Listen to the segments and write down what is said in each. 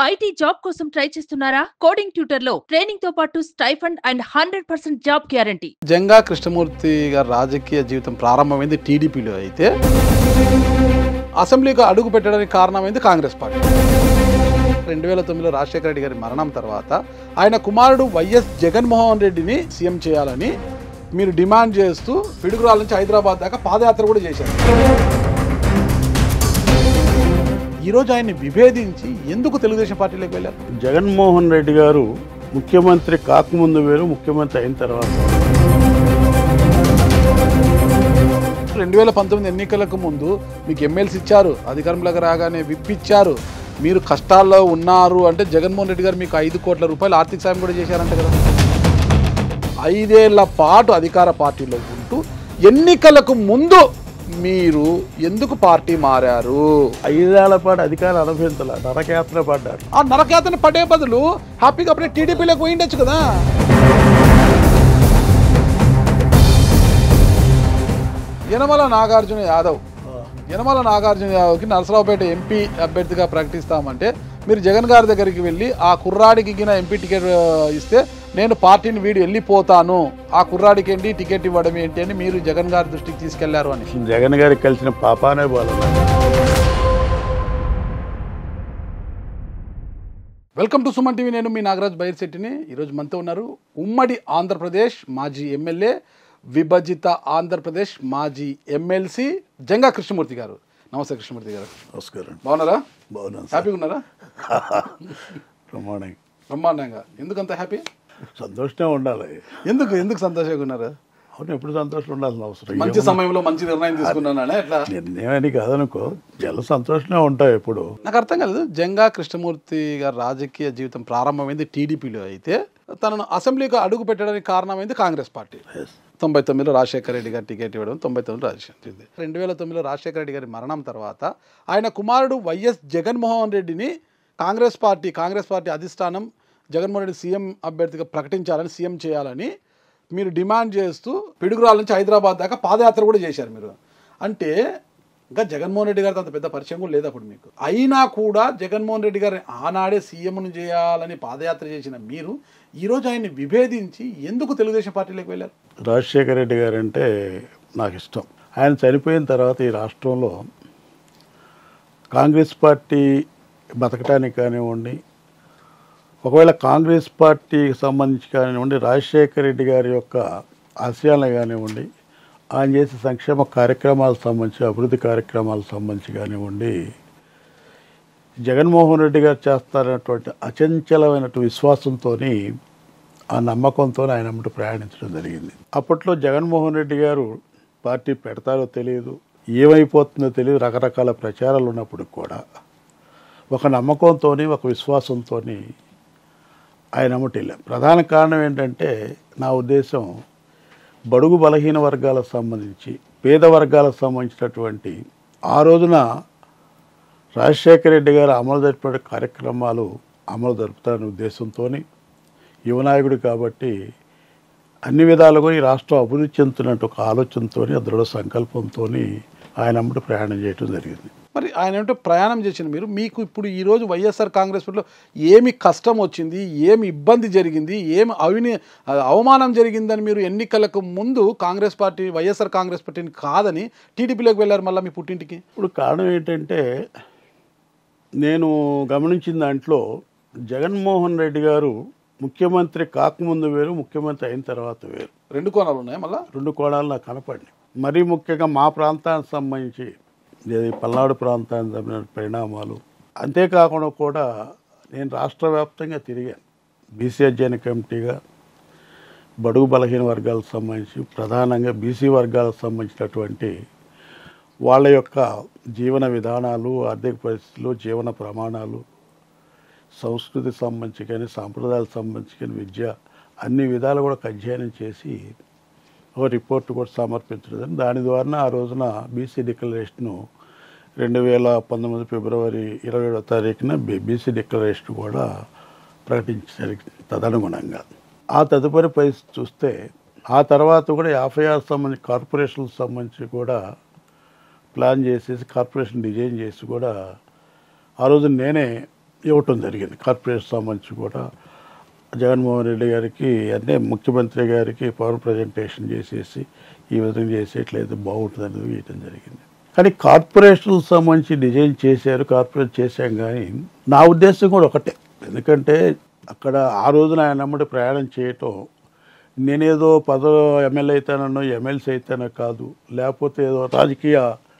IT job కోసం try చేస్తున్నారా? Coding ట్యూటర్లో training తో పాటు stipend and 100% job guarantee. Janga Krishnamurthy గారి రాజకీయ జీవితం ప్రారంభమైంది టీడీపీలో అయితే అసెంబ్లీకి అడుగు పెట్టడానికి కారణమైంది కాంగ్రెస్ పార్టీ. 2009లో రాజశేఖర రెడ్డి గారి మరణం తర్వాత ఆయన కుమారుడు వైఎస్ జగన్మోహన్ రెడ్డిని సీఎం చేయాలని మీరు డిమాండ్ చేస్తూ పిడుగురాల నుంచి హైదరాబాద్ దాకా పాదయాత్ర కూడా చేశారు. ఈరోజు ఆయన్ని విభేదించి ఎందుకు తెలుగుదేశం పార్టీలోకి వెళ్ళారు? జగన్మోహన్ రెడ్డి గారు ముఖ్యమంత్రి కాకముందు వేరు, ముఖ్యమంత్రి అయిన తర్వాత 2019 ఎన్నికలకు ముందు మీకు ఎమ్మెల్సీ ఇచ్చారు, అధికారంలోకి రాగానే విప్ ఇచ్చారు. మీరు కష్టాల్లో ఉన్నారు అంటే జగన్మోహన్ రెడ్డి గారు మీకు 5 కోట్ల రూపాయలు ఆర్థిక సాయం కూడా చేశారంట కదా. 5 ఏళ్ల పాటు అధికార పార్టీలో ఉంటూ ఎన్నికలకు ముందు మీరు ఎందుకు పార్టీ మారారు? 5 ఏళ్ల పాటు అధికారం అనుభవించాల, నరకయాత్ర పడ్డారు. ఆ నరకయాతన పడే బదులు హ్యాపీగా అప్పుడే టీడీపీలోకి పోయిండొచ్చు కదా. యనమల నాగార్జున యాదవ్కి నరసరావుపేట ఎంపీ అభ్యర్థిగా ప్రకటిస్తామంటే మీరు జగన్ గారి దగ్గరికి వెళ్ళి ఆ కుర్రాడికి ఎంపీ టికెట్ ఇస్తే నేను పార్టీని వీడి వెళ్ళిపోతాను, ఆ కుర్రాడికి ఏంటి టికెట్ ఇవ్వడం ఏంటి అని మీరు జగన్ గారి దృష్టికి తీసుకెళ్లారు అని. జగన్ గారికి కలిసిన పాపానే బాగా. Welcome to Suman TV. నేను మీ నాగరాజ్ బైర్శెట్టిని. ఈరోజు మనతో ఉన్నారు ఉమ్మడి ఆంధ్రప్రదేశ్ మాజీ ఎమ్మెల్యే, విభజిత ఆంధ్రప్రదేశ్ మాజీ ఎమ్మెల్సీ జంగా కృష్ణమూర్తి గారు. నమస్తే కృష్ణమూర్తి గారు. నమస్కారం. బాగున్నారా? బాగున్నాను. హ్యాపీగా ఉన్నారా? బ్రహ్మాండంగా. ఎందుకంత హ్యాపీ? సంతోషంగా ఉండాలి. ఎందుకు సంతోషంగా ఉన్నారు? అవును, ఎప్పుడు సంతోషం ఉండాల్సిన అవసరం. మంచి సమయంలో మంచి నిర్ణయం తీసుకున్నానని ఎట్లా? నిర్ణయాన్ని కాదనుకో, జల సంతోషంగా ఉంటాయి ఎప్పుడు. నాకు అర్థం కాలేదు. జంగా కృష్ణమూర్తి గారి రాజకీయ జీవితం ప్రారంభమైంది టీడీపీలో అయితే తనను అసెంబ్లీకి అడుగు పెట్టడానికి కారణమైంది కాంగ్రెస్ పార్టీ. 99లో రాజశేఖర రెడ్డి గారు టికెట్ ఇవ్వడం, 99 రాజశేఖర 2009లో రాజశేఖర రెడ్డి గారి మరణం తర్వాత ఆయన కుమారుడు వైఎస్ జగన్మోహన్ రెడ్డిని కాంగ్రెస్ పార్టీ అధిష్టానం జగన్మోహన్ రెడ్డి సీఎం అభ్యర్థిగా ప్రకటించాలని, సీఎం చేయాలని మీరు డిమాండ్ చేస్తూ పిడుగురాల నుంచి హైదరాబాద్ దాకా పాదయాత్ర కూడా చేశారు మీరు. అంటే ఇంకా జగన్మోహన్ రెడ్డి గారితో అంత పెద్ద పరిచయం కూడా లేదు అప్పుడు మీకు. అయినా కూడా జగన్మోహన్ రెడ్డి గారిని ఆనాడే సీఎంను చేయాలని పాదయాత్ర చేసిన మీరు ఈరోజు ఆయన్ని విభేదించి ఎందుకు తెలుగుదేశం పార్టీలోకి వెళ్ళారు? రాజశేఖర రెడ్డి గారు అంటే నాకు ఇష్టం. ఆయన చనిపోయిన తర్వాత ఈ రాష్ట్రంలో కాంగ్రెస్ పార్టీ బతకటానికి కానివ్వండి, ఒకవేళ కాంగ్రెస్ పార్టీకి సంబంధించి కానివ్వండి, రాజశేఖర రెడ్డి గారి యొక్క ఆశయాలను కానివ్వండి, ఆయన చేసే సంక్షేమ కార్యక్రమాలకు సంబంధించి, అభివృద్ధి కార్యక్రమాలకు సంబంధించి కానివ్వండి, జగన్మోహన్ రెడ్డి గారు చేస్తారన్నటువంటి అచంచలమైనటువంటి విశ్వాసంతో, ఆ నమ్మకంతో ఆయన అమ్మట ప్రయాణించడం జరిగింది. అప్పట్లో జగన్మోహన్ రెడ్డి గారు పార్టీ పెడతారో తెలియదు, ఏమైపోతుందో తెలియదు, రకరకాల ప్రచారాలు ఉన్నప్పుడు కూడా ఒక నమ్మకంతో, ఒక విశ్వాసంతో ఆయన అమ్మట వెళ్ళాం. ప్రధాన కారణం ఏంటంటే నా ఉద్దేశం, బడుగు బలహీన వర్గాలకు సంబంధించి, పేద వర్గాలకు సంబంధించినటువంటి ఆ రోజున రాజశేఖర రెడ్డి గారు అమలు జరిపే కార్యక్రమాలు అమలు జరుపుతారనే ఉద్దేశంతో, యువనాయకుడు కాబట్టి అన్ని విధాలుగా ఈ రాష్ట్రం అభివృద్ధి చెందుతున్నట్టు ఒక ఆలోచనతో, దృఢ సంకల్పంతో ఆయన అమ్మట ప్రయాణం చేయడం జరిగింది. మరి ఆయన ఏమిటో ప్రయాణం చేసిన మీకు ఇప్పుడు ఈరోజు వైఎస్ఆర్ కాంగ్రెస్ పార్టీలో ఏమి కష్టం వచ్చింది, ఏమి ఇబ్బంది జరిగింది, ఏమి అవమానం జరిగిందని మీరు ఎన్నికలకు ముందు వైఎస్ఆర్ కాంగ్రెస్ పార్టీని కాదని టీడీపీలోకి వెళ్ళారు మళ్ళీ మీ పుట్టింటికి? ఇప్పుడు కారణం ఏంటంటే, నేను గమనించిన దాంట్లో జగన్మోహన్ రెడ్డి గారు ముఖ్యమంత్రి కాకముందు వేరు, ముఖ్యమంత్రి అయిన తర్వాత వేరు. 2 కోణాలు ఉన్నాయి. మళ్ళీ 2 కోణాలు నాకు కనపడినాయి. మరీ ముఖ్యంగా మా ప్రాంతానికి సంబంధించి, పల్నాడు ప్రాంతానికి సంబంధించిన పరిణామాలు, అంతేకాకుండా కూడా నేను రాష్ట్ర వ్యాప్తంగా తిరిగాను. బీసీ అధ్యయన కమిటీగా బడుగు బలహీన వర్గాలకు సంబంధించి, ప్రధానంగా బీసీ వర్గాలకు సంబంధించినటువంటి వాళ్ళ యొక్క జీవన విధానాలు, ఆర్థిక పరిస్థితులు, జీవన ప్రమాణాలు, సంస్కృతి సంబంధించి కానీ, సాంప్రదాయాలకు సంబంధించి కానీ, విద్య, అన్ని విధాలు కూడా అధ్యయనం చేసి ఒక రిపోర్ట్ కూడా సమర్పించడం. దాని ద్వారా ఆ రోజున బీసీ డిక్లరేషను 2019 ఫిబ్రవరి 27వ తారీఖున బీసీ డిక్లరేషన్ కూడా ప్రకటించారు. తదనుగుణంగా ఆ తదుపరి పరిస్థితి చూస్తే, ఆ తర్వాత కూడా 56 సంబంధించి కార్పొరేషన్లకు సంబంధించి కూడా ప్లాన్ చేసేసి, కార్పొరేషన్ డిజైన్ చేసి కూడా ఆ రోజు నేనే ఇవ్వటం జరిగింది. కార్పొరేషన్ సంబంధించి కూడా జగన్మోహన్ రెడ్డి గారికి అంటే ముఖ్యమంత్రి గారికి పవర్ ప్రజెంటేషన్ చేసేసి ఈ విధంగా చేసేట్లయితే బాగుంటుంది అనేది ఇవ్వటం జరిగింది. కానీ కార్పొరేషన్ సంబంధించి డిజైన్ చేశారు, కార్పొరేట్ చేశాం. కానీ నా ఉద్దేశం కూడా ఒకటే, ఎందుకంటే అక్కడ ఆ రోజున ఆయన నమ్మడి ప్రయాణం చేయటం నేనేదో ఎమ్మెల్యే అయితేనో ఎమ్మెల్సీ అయితేనో కాదు, లేకపోతే ఏదో రాజకీయ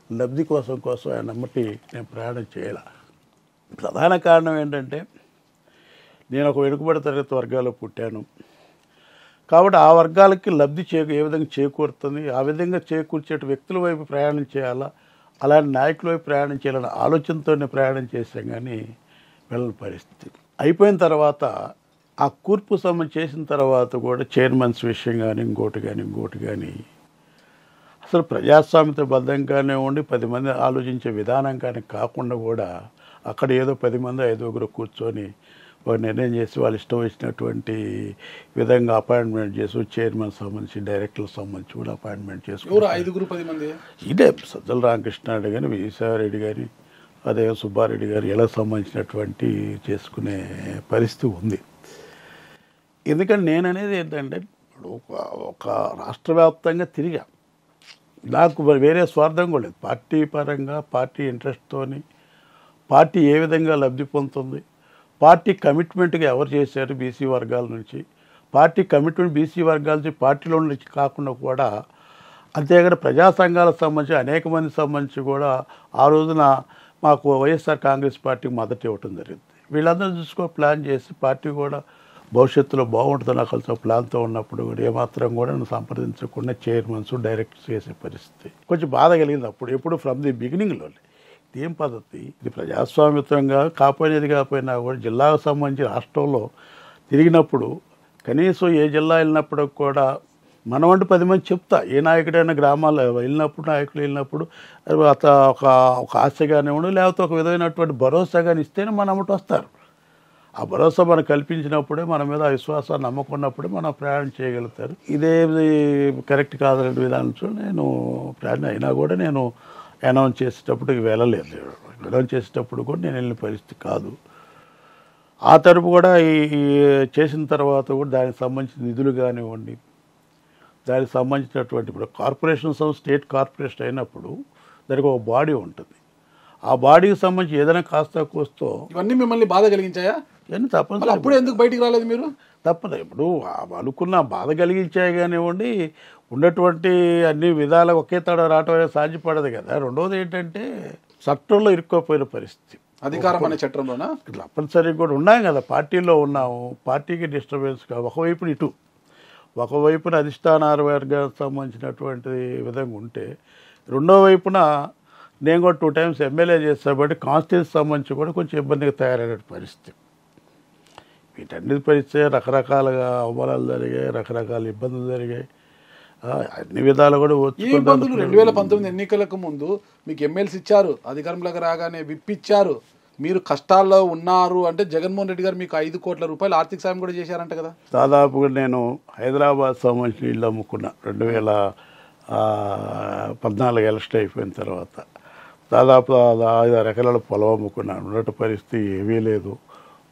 లబ్ధి కోసం ఆయన నమ్మటి నేను ప్రయాణం చేయాల. ప్రధాన కారణం ఏంటంటే నేను ఒక వెనుకబడి తరగతి వర్గాల్లో పుట్టాను కాబట్టి ఆ వర్గాలకి లబ్ధి ఏ విధంగా చేకూరుతుంది, ఆ విధంగా చేకూర్చే వ్యక్తుల వైపు ప్రయాణం చేయాలా, అలాంటి నాయకుల వైపు ప్రయాణం చేయాలనే ఆలోచనతోనే ప్రయాణం చేశాం. కానీ వెళ్ళని పరిస్థితి అయిపోయిన తర్వాత ఆ కూర్పు సమ్మె చేసిన తర్వాత కూడా చైర్మన్స్ విషయం కానీ ఇంకోటి కానీ అసలు ప్రజాస్వామ్యత బద్ధంగానే ఉండి 10 మంది ఆలోచించే విధానం కానీ కాకుండా కూడా అక్కడ ఏదో 10 మంది 5 కూర్చొని ఒక నిర్ణయం చేసి వాళ్ళు ఇష్టం వచ్చినటువంటి విధంగా అపాయింట్మెంట్ చేసి చైర్మన్ సంబంధించి డైరెక్టర్లకు సంబంధించి కూడా అపాయింట్మెంట్ చేసుకున్నారు. 5-10 మంది ఇదే సజ్జల రామకృష్ణారెడ్డి కానీ విజయసాయిరెడ్డి గారి అదే సుబ్బారెడ్డి గారు ఇలా సంబంధించినటువంటి చేసుకునే పరిస్థితి ఉంది. ఎందుకంటే నేను అనేది ఏంటంటే ఇప్పుడు ఒక రాష్ట్ర వ్యాప్తంగా తిరిగా, నాకు వేరే స్వార్థం కూడా లేదు. పార్టీ పరంగా పార్టీ ఇంట్రెస్ట్తోని పార్టీ ఏ విధంగా లబ్ధి పొందుతుంది, పార్టీ కమిట్మెంట్గా ఎవరు చేశారు బీసీ వర్గాల నుంచి, పార్టీ కమిట్మెంట్ బీసీ వర్గాల నుంచి పార్టీలో నుంచి కాకుండా కూడా అంతేకాదు ప్రజా సంఘాలకు సంబంధించి అనేక మంది సంబంధించి కూడా ఆ రోజున మాకు వైఎస్ఆర్ కాంగ్రెస్ పార్టీకి మద్దతు ఇవ్వటం జరిగింది. వీళ్ళందరూ చూసుకొని ప్లాన్ చేసి పార్టీ కూడా భవిష్యత్తులో బాగుంటుందని కలిసి ప్లాన్తో ఉన్నప్పుడు కూడా ఏమాత్రం కూడా సంప్రదించకుండా చైర్మన్స్ డైరెక్టర్స్ చేసే పరిస్థితి కొంచెం బాధ కలిగింది. అప్పుడు ఎప్పుడు ఫ్రమ్ ది బిగినింగ్లో ఏం పద్ధతి ఇది, ప్రజాస్వామ్యంగా కాకపోయినా కూడా జిల్లాకు సంబంధించి రాష్ట్రంలో తిరిగినప్పుడు కనీసం ఏ జిల్లా వెళ్ళినప్పుడు కూడా మనమంటూ 10 మంది చెప్తా, ఏ నాయకుడైనా గ్రామాల్లో నాయకులు వెళ్ళినప్పుడు ఒక ఆశగానే ఉండి లేకపోతే ఒక విధమైనటువంటి భరోసా కానీ ఇస్తేనే మన అమ్మటి వస్తారు. ఆ భరోసా మనం కల్పించినప్పుడే మన మీద విశ్వాసాన్ని నమ్మకున్నప్పుడే మనం ప్రయాణం చేయగలుగుతారు. ఇదేది కరెక్ట్ కాదనే విధానంతో నేను ప్రయాణం అయినా కూడా నేను అనౌన్స్ చేసేటప్పుడు వెళ్ళలేదు. అనౌన్స్ చేసేటప్పుడు కూడా నేను వెళ్ళిన పరిస్థితి కాదు. ఆ తరపు కూడా ఈ చేసిన తర్వాత కూడా దానికి సంబంధించిన నిధులు కానివ్వండి, దానికి సంబంధించినటువంటి ఇప్పుడు కార్పొరేషన్ స్టేట్ కార్పొరేషన్ అయినప్పుడు దానికి ఒక బాడీ ఉంటుంది. ఆ బాడీకి సంబంధించి ఏదైనా కాస్త కోస్తో ఇవన్నీ మిమ్మల్ని బాధ కలిగించాయా? ఇవన్నీ తప్పదు. అప్పుడు ఎందుకు బయటికి రాలేదు మీరు? తప్పదు. ఇప్పుడు అనుకున్న బాధ కలిగించాయి కానివ్వండి, ఉన్నటువంటి అన్ని విధాలు ఒకే తడ రావటం అనేది సాధ్యపడదు కదా. రెండవది ఏంటంటే చట్టంలో ఇరుక్కోపోయిన పరిస్థితి, అధికారం అనే చట్టంలోనా తప్పనిసరిగా కూడా ఉన్నాం కదా, పార్టీలో ఉన్నాము, పార్టీకి డిస్టర్బెన్స్ ఒకవైపున ఇటు ఒకవైపున అధిష్టాన వర్గానికి సంబంధించినటువంటి విధంగా ఉంటే, రెండో వైపున నేను కూడా 2 times ఎమ్మెల్యే చేస్తా బట్టి కాన్స్టిట్యూన్సీ సంబంధించి కూడా కొంచెం ఇబ్బందిగా తయారైన పరిస్థితి. వీటన్నిటి పరిస్థితి రకరకాలుగా అవమానాలు జరిగాయి, రకరకాల ఇబ్బందులు జరిగాయి, అన్ని విధాలు కూడా 2019 ఎన్నికలకు ముందు మీకు ఎమ్మెల్సీ ఇచ్చారు, అధికారంలోకి రాగానే విప్పిచ్చారు, మీరు కష్టాల్లో ఉన్నారు అంటే జగన్మోహన్ రెడ్డి గారు మీకు 5 కోట్ల రూపాయలు ఆర్థిక సాయం కూడా చేశారంట కదా. దాదాపుగా నేను హైదరాబాద్ సంబంధించిన ఇల్లు అమ్ముకున్నా 2014 ఎలక్షన్ అయిపోయిన తర్వాత. దాదాపు 5-6 ఎకరాల పొలం అమ్ముకున్నాను. ఉన్నట్టు పరిస్థితి ఏమీ లేదు.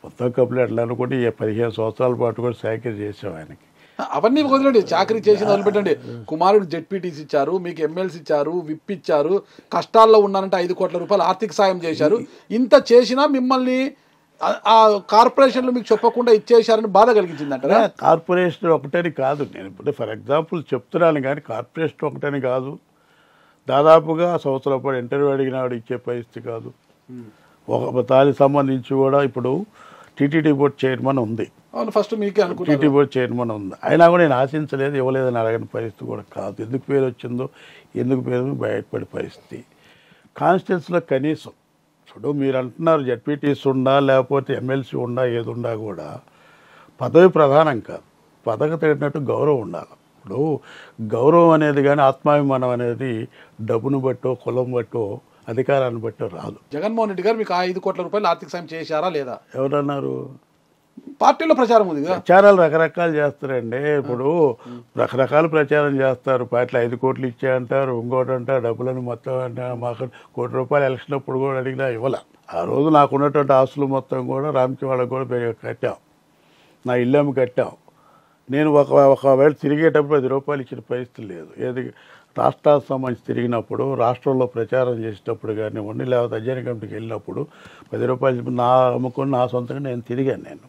మొత్తం కంప్లీట్ అనుకుంటే 15 సంవత్సరాల పాటు కూడా సాకిరీ చేసాం ఆయనకి. అవన్నీ వదిలేండి, చాకరీ చేసి వదిలిపెట్టండి. కుమారుడు జెడ్పీటీసీ ఇచ్చారు, మీకు ఎమ్మెల్సీ ఇచ్చారు, విప్ ఇచ్చారు, కష్టాల్లో ఉన్నారంటే 5 కోట్ల రూపాయలు ఆర్థిక సాయం చేశారు. ఇంత చేసినా మిమ్మల్ని ఆ కార్పొరేషన్లు మీకు చెప్పకుండా ఇచ్చేశారని బాధ కలిగించిందంటారా? కార్పొరేషన్ ఒకటని కాదు, నేను ఇప్పుడు ఫర్ ఎగ్జాంపుల్ చెప్తున్నాను కానీ కార్పొరేషన్ ఒకటని కాదు. దాదాపుగా సంవత్సరం పాటు ఇంటర్వ్యూ అడిగినాడు ఇచ్చే పరిస్థితి కాదు. దానికి సంబంధించి కూడా ఇప్పుడు టీటీడీ బోర్డు చైర్మన్ ఉంది, ఫస్ట్ మీకే టీటీ బోర్డు చైర్మన్ ఉంది, అయినా కూడా నేను ఆశించలేదు, ఇవ్వలేదని అడగని పరిస్థితి కూడా కాదు. ఎందుకు పేరు వచ్చిందో ఎందుకు పేరు బయటపడే పరిస్థితి. కాన్స్టిట్యూన్సీలో కనీసం ఇప్పుడు మీరు అంటున్నారు జెడ్పీటీసీ ఉండా లేకపోతే ఎమ్మెల్సీ ఉండా ఏది ఉండా కూడా పదవి ప్రధానం కాదు, పదవి తగినట్టు గౌరవం ఉండాలి. ఇప్పుడు గౌరవం అనేది కానీ ఆత్మాభిమానం అనేది డబ్బును బట్టో కులం బట్టో అధికారాన్ని బట్టో రాదు. జగన్మోహన్ రెడ్డి గారు మీకు 5 కోట్ల రూపాయలు ఆర్థిక సాయం చేశారా లేదా? ఎవరన్నారు? పార్టీలో ప్రచారం ఉంది కదా. ప్రచారాలు రకరకాలు చేస్తారండి. ఇప్పుడు రకరకాల ప్రచారం చేస్తారు. పార్టీలో 5 కోట్లు ఇచ్చాయంటారు, ఇంకోటి అంటారు, డబ్బులను మొత్తం అంటే మాకు 1 కోటి రూపాయలు ఎలక్షన్ అప్పుడు కూడా అడిగినా ఇవ్వాల. ఆ రోజు నాకు ఉన్నటువంటి ఆస్తులు మొత్తం కూడా రామ్కి వాళ్ళకి కూడా కట్టాం, నా ఇల్లు కట్టాం. నేను ఒకవేళ తిరిగేటప్పుడు 10 రూపాయలు ఇచ్చిన పరిస్థితి లేదు. ఏది రాష్ట్రానికి సంబంధించి తిరిగినప్పుడు, రాష్ట్రంలో ప్రచారం చేసేటప్పుడు కానివ్వండి, లేకపోతే అధ్యయన కమిటీకి వెళ్ళినప్పుడు 10 రూపాయలు నా అమ్ముకొని నా సొంతంగా నేను తిరిగాను. నేను